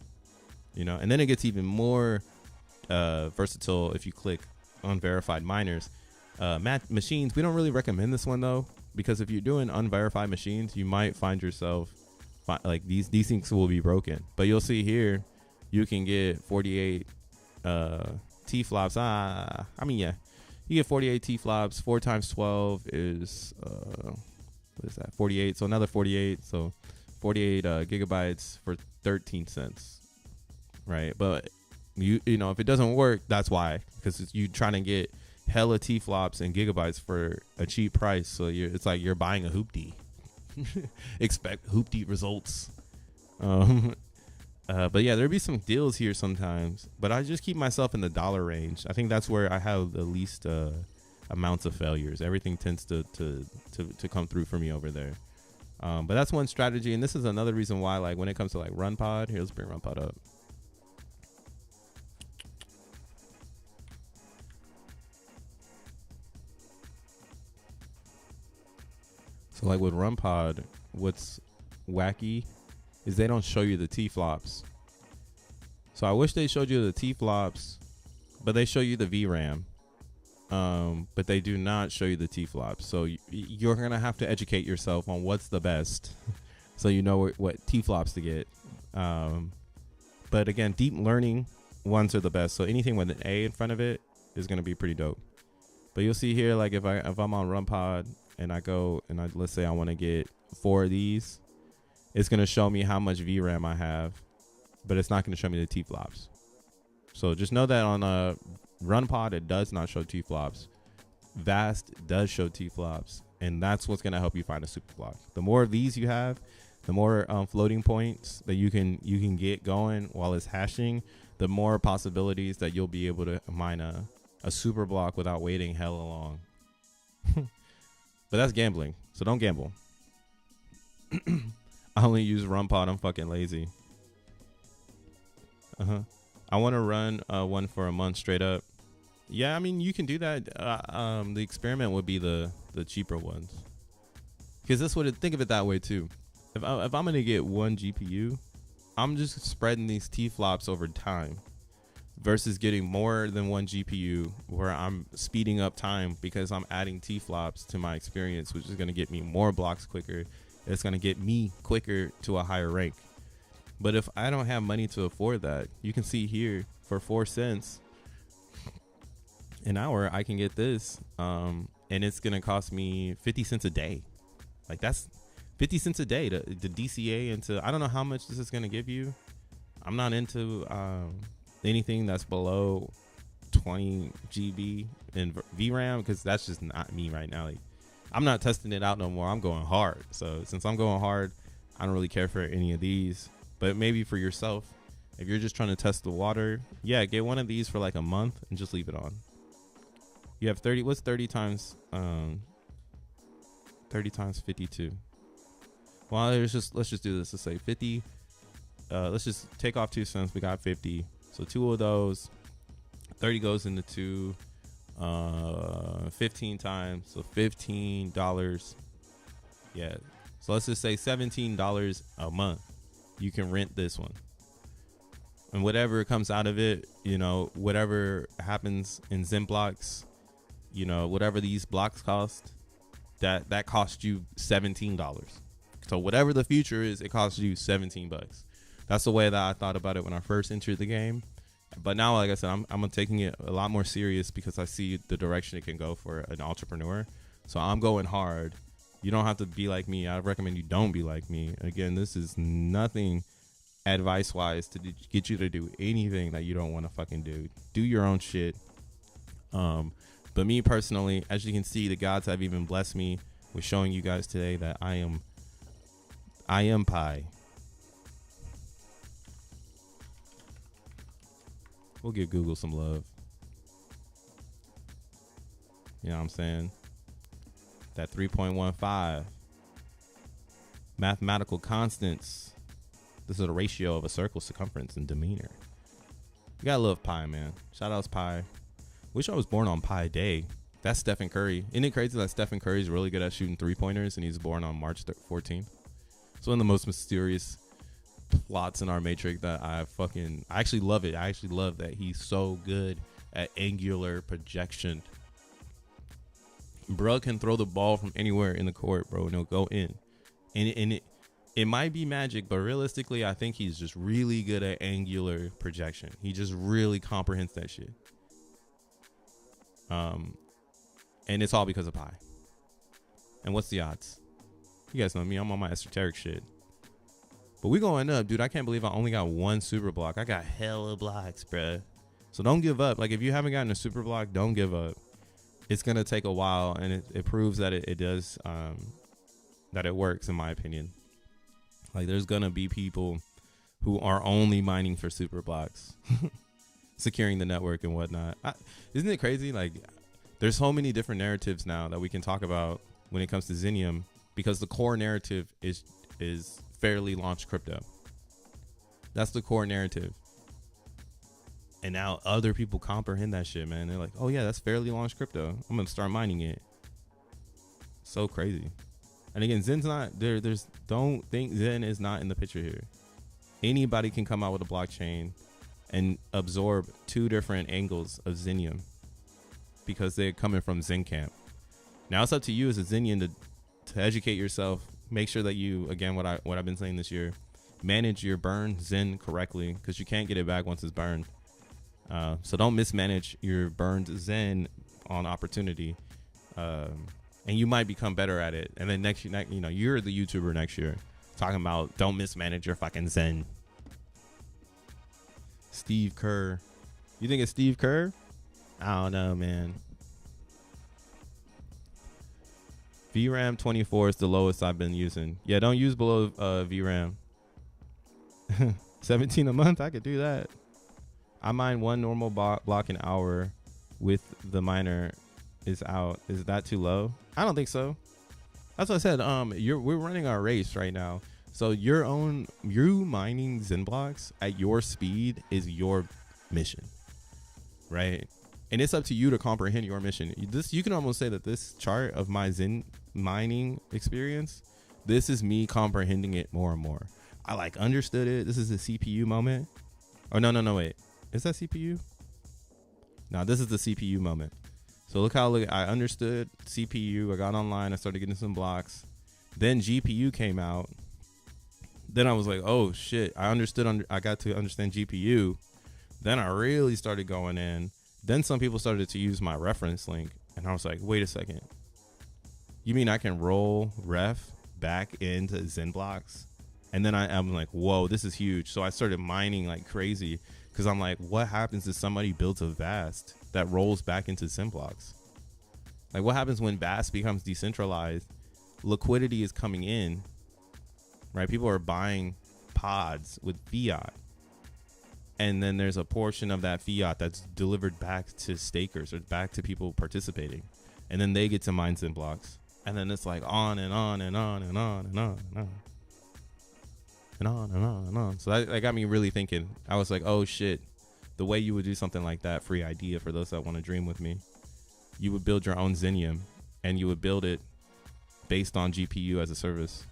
and then it gets even more versatile if you click unverified miners. Machines, we don't really recommend this one though, because if you're doing unverified machines, you might find yourself like these things will be broken. But you'll see here, you can get 48 T-flops. You get 48 T-flops. 4 times 12 is what is that? 48. So another 48. So 48 gigabytes for 13 cents, right? But if it doesn't work, that's why, because you trying to get hella T-flops and gigabytes for a cheap price. So it's like you're buying a hoopty. Expect hoopty results. But yeah, there'd be some deals here sometimes, but I just keep myself in the dollar range. I think that's where I have the least amounts of failures. Everything tends to come through for me over there. But that's one strategy, and this is another reason why, like, when it comes to like RunPod, here, let's bring RunPod up. So like with RunPod, what's wacky is they don't show you the T-flops. So I wish they showed you the T-flops, but they show you the VRAM. But they do not show you the T-flops. So you're going to have to educate yourself on what's the best so you know what T-flops to get. But again, deep learning ones are the best. So anything with an A in front of it is going to be pretty dope. But you'll see here, like if I'm on RunPod and I go and let's say I want to get 4 of these, it's going to show me how much VRAM I have, but it's not going to show me the T-flops. So just know that on a run pod, it does not show T-flops. Vast does show T-flops, and that's what's going to help you find a super block. The more of these you have, the more floating points that you can get going while it's hashing, the more possibilities that you'll be able to mine a super block without waiting hella long. But that's gambling, so don't gamble. I only use run pod. I'm fucking lazy. I want to run one for a month straight up. Yeah, I mean, you can do that. The experiment would be the cheaper ones, because this would think of it that way too. If I'm gonna get one GPU, I'm just spreading these T-flops over time, versus getting more than one GPU where I'm speeding up time because I'm adding T-flops to my experience, which is gonna get me more blocks quicker. It's gonna get me quicker to a higher rank. But if I don't have money to afford that, you can see here for 4 cents an hour, I can get this, and it's gonna cost me 50 cents a day. Like, that's 50 cents a day to DCA into. I don't know how much this is gonna give you. I'm not into anything that's below 20 GB in VRAM, because that's just not me right now. Like, I'm not testing it out no more. I'm going hard. So since I'm going hard, I don't really care for any of these. But maybe for yourself, if you're just trying to test the water, yeah, get one of these for like a month and just leave it on. You have 30. What's 30 times 52? Well, let's just do this. Let's say 50. Let's just take off 2 cents. We got 50. So 2 of those. 30 goes into 2. 15 times. So $15. Yeah. So let's just say $17 a month. You can rent this one. And whatever comes out of it, you know, whatever happens in XENBLOCKs, you know, whatever these blocks cost, that costs you $17. So whatever the future is, it costs you 17 bucks. That's the way that I thought about it when I first entered the game. But now, like I said, I'm taking it a lot more serious because I see the direction it can go for an entrepreneur. So I'm going hard. You don't have to be like me. I recommend you don't be like me. Again, this is nothing advice-wise to get you to do anything that you don't want to fucking do. Do your own shit. But me personally, as you can see, the gods have even blessed me with showing you guys today that I am Pi. We'll give Google some love. You know what I'm saying? That 3.15 mathematical constants. This is a ratio of a circle's circumference and demeanor. You gotta love Pi, man. Shout outs Pi. Wish I was born on Pi Day. That's Stephen Curry. Isn't it crazy that Stephen Curry is really good at shooting 3-pointers and he's born on March 14th? It's one of the most mysterious plots in our matrix that I actually love it. I actually love that he's so good at angular projection. Bro can throw the ball from anywhere in the court, bro, and it'll go in. And it might be magic, but realistically, I think he's just really good at angular projection. He just really comprehends that shit. And it's all because of Pi. And what's the odds? You guys know me. I'm on my esoteric shit. But we going up, dude. I can't believe I only got one super block. I got hella blocks, bruh. So don't give up. Like, if you haven't gotten a super block, don't give up. It's going to take a while, and it proves that it does, that it works, in my opinion. Like, there's going to be people who are only mining for super blocks, securing the network and whatnot. Isn't it crazy? Like, there's so many different narratives now that we can talk about when it comes to Zenium, because the core narrative is fairly launched crypto. That's the core narrative. And now other people comprehend that shit, man. They're like, oh yeah, that's fairly launched crypto. I'm gonna start mining it. So crazy. And again, Zen's not there. Don't think Zen is not in the picture here. Anybody can come out with a blockchain and absorb 2 different angles of Zenium because they're coming from Zen camp. Now it's up to you as a Zenian to educate yourself. Make sure that you, again, what I've been saying this year, manage your burn Zen correctly, because you can't get it back once it's burned. So don't mismanage your burned Zen on opportunity. and you might become better at it. And then next, you know, you're the YouTuber next year talking about don't mismanage your fucking Zen. Steve Kerr. You think it's Steve Kerr? I don't know, man. VRAM 24 is the lowest I've been using. Yeah, don't use below VRAM. 17 a month, I could do that. I mine one normal block an hour with the miner is out. Is that too low? I don't think so. That's what I said. We're running our race right now. So you mining XENBLOCKs at your speed is your mission, right? And it's up to you to comprehend your mission. You can almost say that this chart of my Zen mining experience, this is me comprehending it more and more. I like understood it. This is a CPU moment. Oh, no, wait. Is that CPU? No, this is the CPU moment. So look how I understood CPU. I got online. I started getting some blocks. Then GPU came out. Then I was like, oh shit, I understood. I got to understand GPU. Then I really started going in. Then some people started to use my reference link. And I was like, wait a second. You mean I can roll ref back into XENBLOCKs? And then I'm like, whoa, this is huge. So I started mining like crazy because I'm like, what happens if somebody builds a VAST that rolls back into XENBLOCKs? Like what happens when VAST becomes decentralized? Liquidity is coming in, right? People are buying pods with fiat. And then there's a portion of that fiat that's delivered back to stakers or back to people participating. And then they get to mine XENBLOCKs. And then it's like on and on and on and on and on and on. And on and on and on. So that got me really thinking. I was like, oh shit, the way you would do something like that, free idea for those that want to dream with me, you would build your own Zenium and you would build it based on GPU as a service.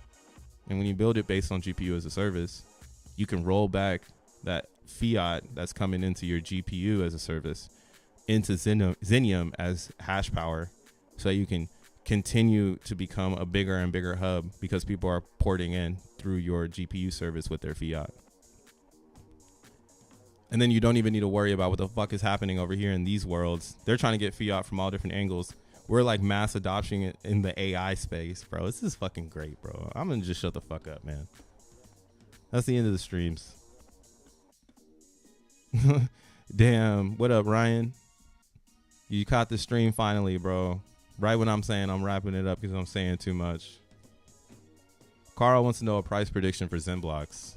And when you build it based on GPU as a service, you can roll back that fiat that's coming into your GPU as a service into Zenium as hash power, so that you can continue to become a bigger and bigger hub because people are porting in through your GPU service with their fiat. And then you don't even need to worry about what the fuck is happening over here in these worlds. They're trying to get fiat from all different angles. We're like mass adopting it in the AI space, bro. This is fucking great, bro. I'm gonna just shut the fuck up, man. That's the end of the streams. Damn. What up, Ryan? You caught the stream finally, bro. Right when I'm saying I'm wrapping it up because I'm saying too much. Carl wants to know a price prediction for XENBLOCKs.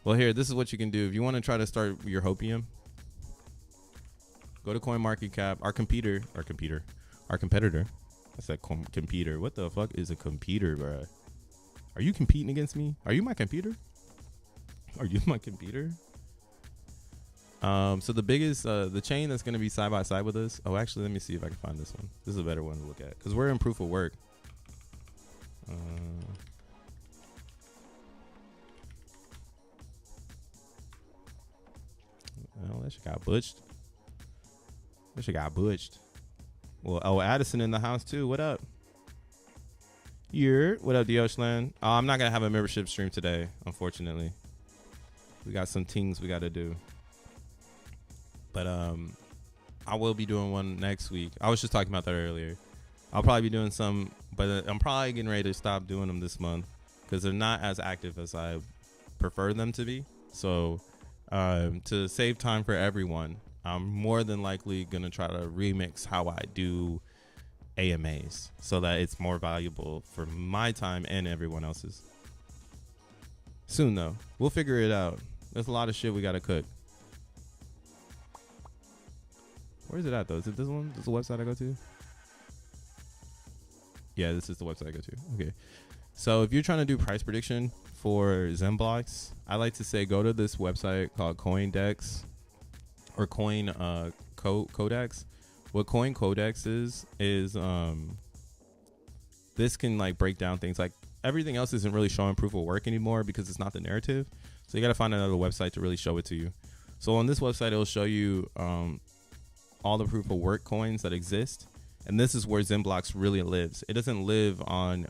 Well, here, this is what you can do. If you want to try to start your Hopium, go to CoinMarketCap. Our competitor. I said computer. What the fuck is a computer, bro? Are you competing against me? Are you my computer? Are you my computer? So the biggest, the chain that's going to be side by side with us. Oh, actually, let me see if I can find this one. This is a better one to look at because we're in proof of work. Well, that shit got butched. Well, oh, Addison in the house too. What up? What up, Dioshland? Oh, I'm not going to have a membership stream today, unfortunately. We got some things we got to do. But I will be doing one next week. I was just talking about that earlier. I'll probably be doing some, but I'm probably getting ready to stop doing them this month because they're not as active as I prefer them to be. So to save time for everyone, I'm more than likely going to try to remix how I do AMAs so that it's more valuable for my time and everyone else's. Soon, though. We'll figure it out. There's a lot of shit we got to cook. Where is it at, though? Is it this one? This is the website I go to? Yeah, this is the website I go to. Okay. So if you're trying to do price prediction for XENBLOCKs, I like to say go to this website called CoinDex or Coin Codex. What Coin Codex is this can like break down things. Like everything else isn't really showing proof of work anymore because it's not the narrative. So you got to find another website to really show it to you. So on this website, it'll show you all the proof of work coins that exist. And this is where XENBLOCKs really lives. It doesn't live on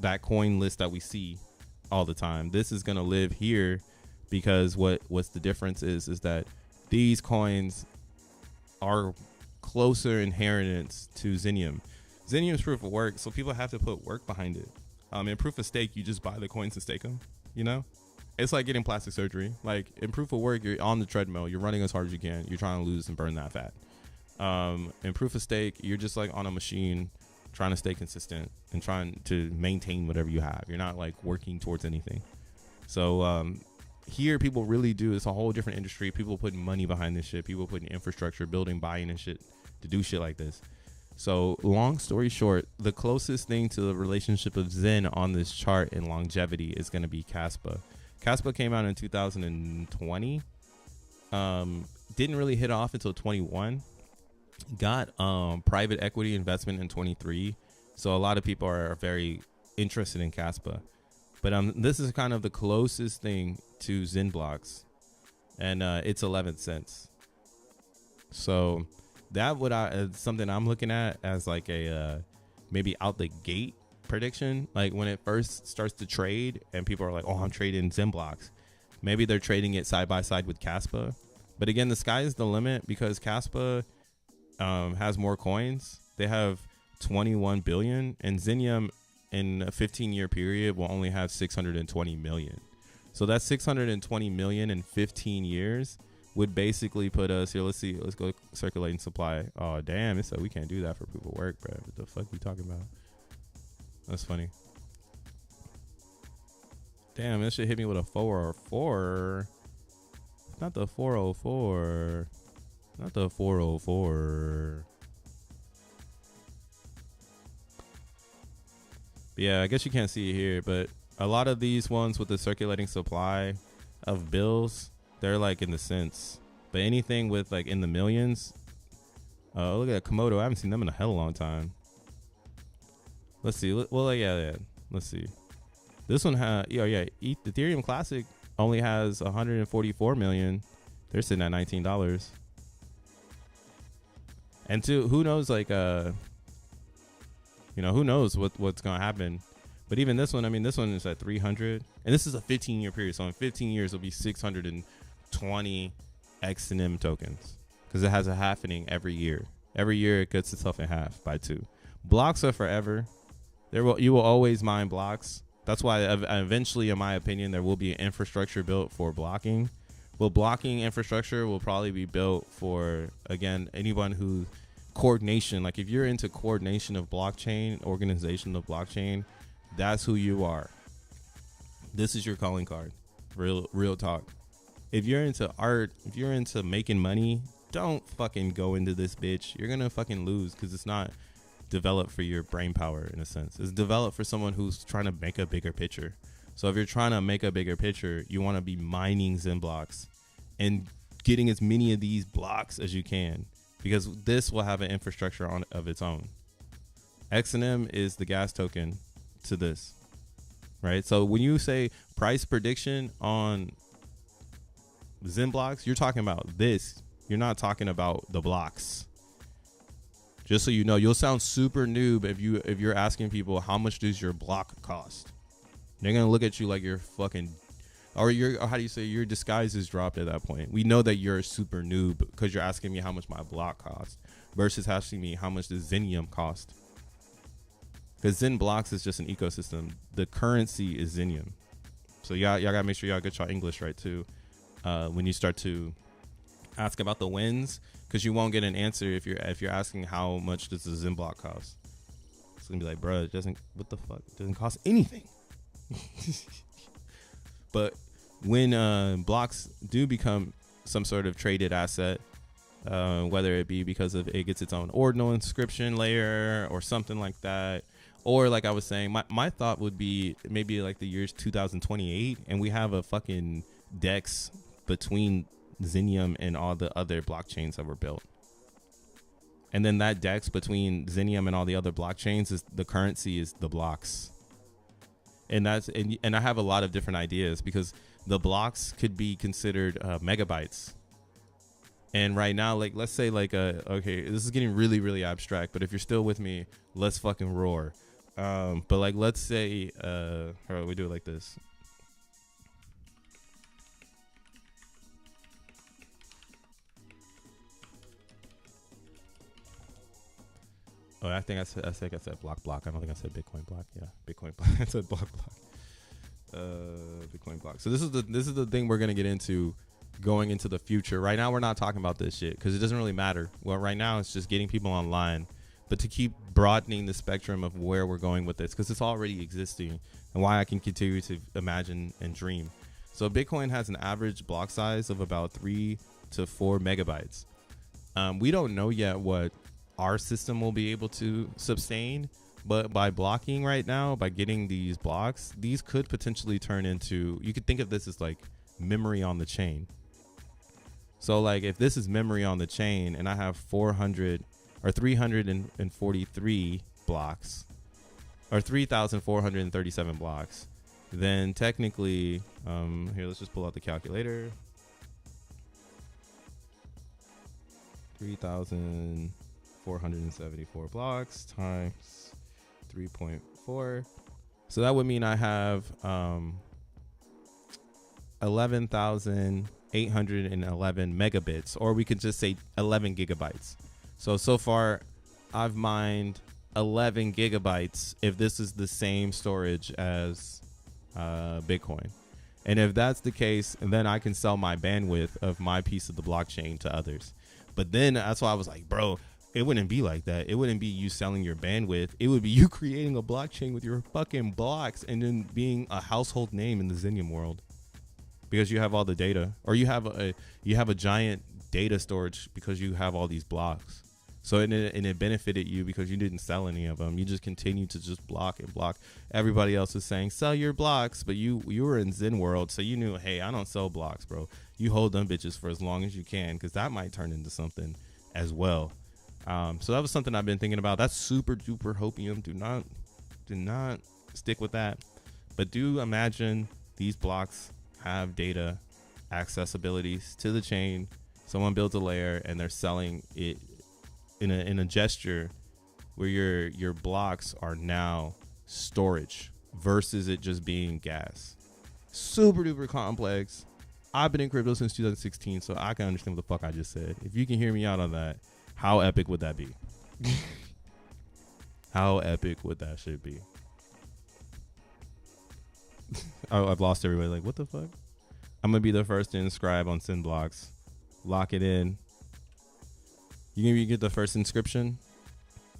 that coin list that we see all the time. This is going to live here because what's the difference is that these coins are closer inheritance to Zenium. Zenium's proof of work, so people have to put work behind it. In proof of stake, you just buy the coins and stake them. You know, it's like getting plastic surgery. Like in proof of work, you're on the treadmill, you're running as hard as you can, you're trying to lose and burn that fat. In proof of stake, you're just like on a machine trying to stay consistent and trying to maintain whatever you have. You're not like working towards anything. So here people really do. It's a whole different industry. People putting money behind this shit. People putting infrastructure, building, buying and shit to do shit like this. So long story short, the closest thing to the relationship of Zen on this chart in longevity is going to be Caspa. Caspa came out in 2020. Didn't really hit off until 21. Got private equity investment in 23. So a lot of people are very interested in Caspa. But this is kind of the closest thing to XENBLOCKs. And it's 11 cents. So that something I'm looking at as like a maybe out the gate prediction. Like when it first starts to trade and people are like, oh, I'm trading XENBLOCKs. Maybe they're trading it side by side with Caspa. But again, the sky is the limit because Caspa has more coins. They have 21 billion and Zenium in a 15-year period will only have 620 million. So that's 620 million in 15 years would basically put us here. Let's see. Let's go circulating supply. Oh, damn. It said we can't do that for proof of work, bro. What the fuck are you talking about? That's funny. Damn, this shit hit me with a 404. Not the 404. Not the 404. But yeah, I guess you can't see it here, but a lot of these ones with the circulating supply of bills, they're like in the cents. But anything with like in the millions, look at Komodo. I haven't seen them in a hell of a long time. Let's see. Well, yeah. Let's see. This one has, Ethereum Classic only has 144 million. They're sitting at $19. And two, who knows? Like, who knows what's gonna happen? But even this one, I mean, this one is at 300, and this is a 15-year period. So in 15 years, it'll be 620 XEN tokens because it has a halvening every year. Every year, it cuts itself in half by 2. Blocks are forever. You will always mine blocks. That's why eventually, in my opinion, there will be an infrastructure built for blocking. Well, blocking infrastructure will probably be built for, again, anyone who coordination. Like if you're into coordination of blockchain, organization of blockchain, that's who you are. This is your calling card. Real talk. If you're into art, if you're into making money, don't fucking go into this bitch. You're gonna fucking lose because it's not developed for your brain power in a sense. It's developed for someone who's trying to make a bigger picture. So if you're trying to make a bigger picture, you want to be mining XENBLOCKs and getting as many of these blocks as you can, because this will have an infrastructure of its own. XNM is the gas token to this, right? So when you say price prediction on XENBLOCKs, you're talking about this. You're not talking about the blocks. Just so you know, you'll sound super noob if you're asking people how much does your block cost. They're gonna look at you like you're fucking, or how do you say, your disguise is dropped at that point. We know that you're a super noob because you're asking me how much my block costs versus asking me how much does Zenium cost. Because XENBLOCKs is just an ecosystem. The currency is Zenium. So y'all gotta make sure y'all get your English right too when you start to ask about the wins, because you won't get an answer if you're asking how much does the XENBLOCK cost. It's gonna be like, bro, it doesn't. What the fuck? It doesn't cost anything. But when blocks do become some sort of traded asset, whether it be because of it gets its own ordinal inscription layer or something like that, or like I was saying, my thought would be maybe like the year's 2028 and we have a fucking DEX between Zenium and all the other blockchains that were built. And then that DEX between Zenium and all the other blockchains is the currency is the blocks. And I have a lot of different ideas because the blocks could be considered megabytes. And right now, like, let's say like, okay, this is getting really, really abstract, but if you're still with me, let's fucking roar. But like, let's say, all right, we do it like this. Oh, I think I said block. I don't think I said Bitcoin block. Yeah, Bitcoin block. I said block. Bitcoin block. So this is the thing we're gonna get into going into the future. Right now, we're not talking about this shit because it doesn't really matter. Well, right now it's just getting people online, but to keep broadening the spectrum of where we're going with this, because it's already existing, and why I can continue to imagine and dream. So Bitcoin has an average block size of about 3 to 4 megabytes. We don't know yet what our system will be able to sustain, but by blocking right now, by getting these blocks, these could potentially turn into, you could think of this as like memory on the chain. So like if this is memory on the chain and I have 400 or 343 blocks or 3,437 blocks, then technically, here, let's just pull out the calculator. 3,474 blocks times 3.4. So that would mean I have 11,811 megabits, or we could just say 11 gigabytes. So far I've mined 11 gigabytes if this is the same storage as Bitcoin. And if that's the case, then I can sell my bandwidth of my piece of the blockchain to others. But then that's why I was like, bro, it wouldn't be like that. It wouldn't be you selling your bandwidth. It would be you creating a blockchain with your fucking blocks and then being a household name in the Zenium world because you have all the data, or you have a giant data storage because you have all these blocks. So and it benefited you because you didn't sell any of them. You just continue to just block and block. Everybody else is saying sell your blocks, but you were in Zen world, so you knew, hey, I don't sell blocks, bro. You hold them bitches for as long as you can, because that might turn into something as well. So that was something I've been thinking about. That's super duper hopium. Do not stick with that. But do imagine these blocks have data accessibilities to the chain. Someone builds a layer and they're selling it in a gesture where your blocks are now storage versus it just being gas. Super duper complex. I've been in crypto since 2016, so I can understand what the fuck I just said. If you can hear me out on that, how epic would that be? How epic would that shit be? I've lost everybody. Like, what the fuck? I'm gonna be the first to inscribe on XENBLOCKs. Lock it in. You can get the first inscription.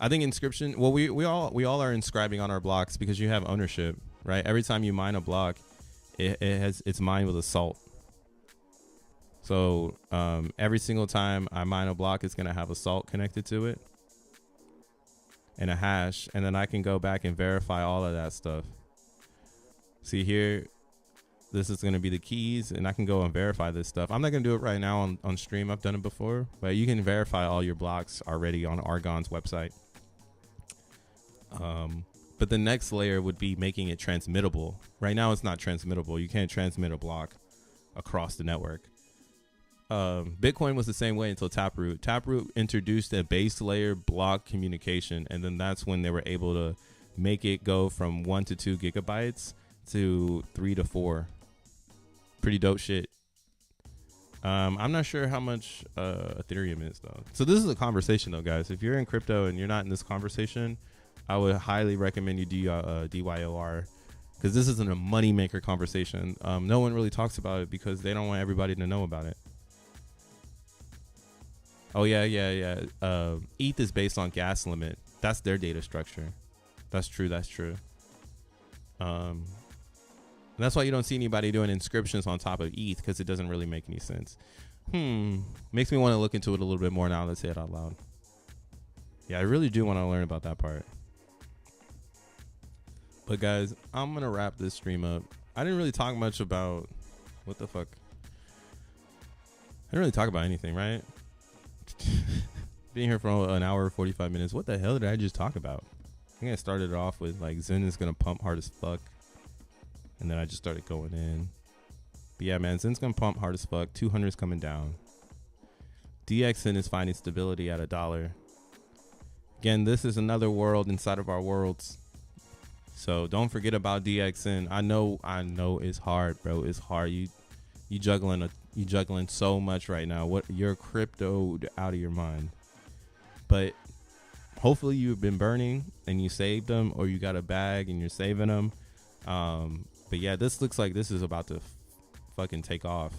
I think inscription. Well, we all are inscribing on our blocks because you have ownership, right? Every time you mine a block, it's mined with a salt. So every single time I mine a block, it's gonna have a salt connected to it and a hash, and then I can go back and verify all of that stuff. See here, this is gonna be the keys, and I can go and verify this stuff. I'm not gonna do it right now on stream. I've done it before, but you can verify all your blocks already on Argon's website. But the next layer would be making it transmittable. Right now, it's not transmittable. You can't transmit a block across the network. Bitcoin was the same way until Taproot. Taproot introduced a base layer block communication, and then that's when they were able to make it go from 1 to 2 gigabytes to 3 to 4. Pretty dope shit. I'm not sure how much Ethereum is though. So this is a conversation though, guys. If you're in crypto and you're not in this conversation, I would highly recommend you DYOR, because this isn't a money maker conversation. No one really talks about it because they don't want everybody to know about it. Oh yeah. ETH is based on gas limit. That's their data structure. That's true. And that's why you don't see anybody doing inscriptions on top of ETH, because it doesn't really make any sense. Makes me want to look into it a little bit more now. Let's say it out loud. Yeah, I really do want to learn about that part. But guys, I'm going to wrap this stream up. I didn't really talk much about... What the fuck? I didn't really talk about anything, right? Being here for an hour 45 minutes. What the hell did I just talk about? I think I started it off with like Zen is going to pump hard as fuck. And then I just started going in. But yeah, man, Zen's going to pump hard as fuck. 200 is coming down. DXN is finding stability at $1. Again, this is another world inside of our worlds. So don't forget about DXN. I know it's hard, bro. It's hard. You juggling so much right now. What, you're crypto out of your mind. But hopefully you've been burning and you saved them, or you got a bag and you're saving them. But yeah, this looks like this is about to fucking take off.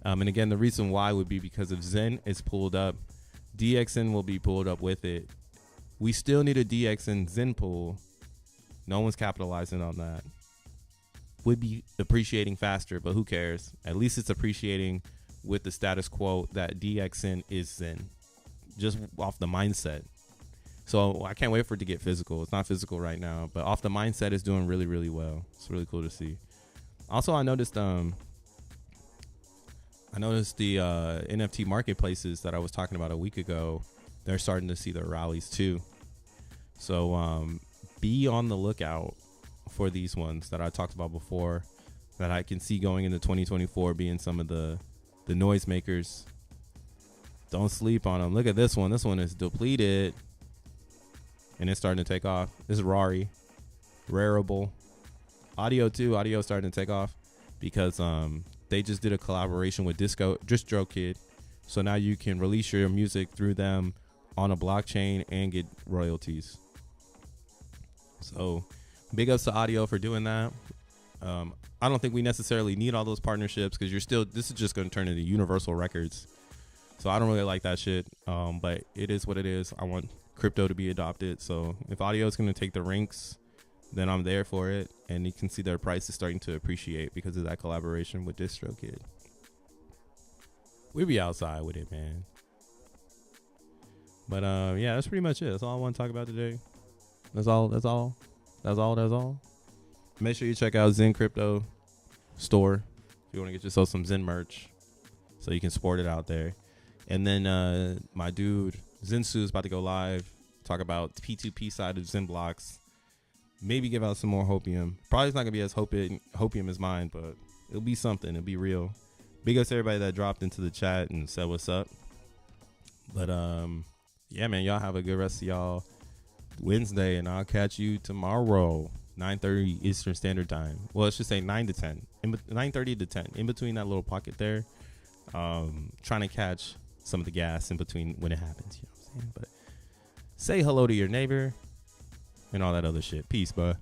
And again, the reason why would be because if Zen is pulled up, DXN will be pulled up with it. We still need a DXN Zen pull. No one's capitalizing on that. Would be appreciating faster, but who cares? At least it's appreciating with the status quo that DXN is Zen, just off the mindset. So I can't wait for it to get physical. It's not physical right now, but off the mindset, it's doing really, really well. It's really cool to see. Also, I noticed the NFT marketplaces that I was talking about a week ago, they're starting to see their rallies too. So be on the lookout for these ones that I talked about before, that I can see going into 2024 being some of the noise makers. Don't sleep on them. Look at this one. This one is depleted, and it's starting to take off. This is Rari, Rareable. Audio too. Audio starting to take off because they just did a collaboration with DistroKid, so now you can release your music through them on a blockchain and get royalties. So big ups to Audio for doing that. I don't think we necessarily need all those partnerships because this is just going to turn into Universal Records. So I don't really like that shit. But it is what it is. I want crypto to be adopted. So if Audio is going to take the ranks, then I'm there for it. And you can see their price is starting to appreciate because of that collaboration with DistroKid. We'll be outside with it, man. But yeah, that's pretty much it. That's all I want to talk about today. That's all. Make sure you check out Zen Crypto Store if you want to get yourself some Zen merch so you can sport it out there. And then my dude Zensu is about to go live, talk about the P2P side of XENBLOCKs. Maybe give out some more hopium. Probably it's not gonna be as hopium as mine, but it'll be something. It'll be real. Big ups to everybody that dropped into the chat and said what's up. But yeah, man, y'all have a good rest of y'all Wednesday, and I'll catch you tomorrow, 9:30 Eastern Standard Time. Well, let's just say 9 to 10, 9:30 to 10, in between that little pocket there. Trying to catch some of the gas in between when it happens. You know what I'm saying? But say hello to your neighbor and all that other shit. Peace, bud.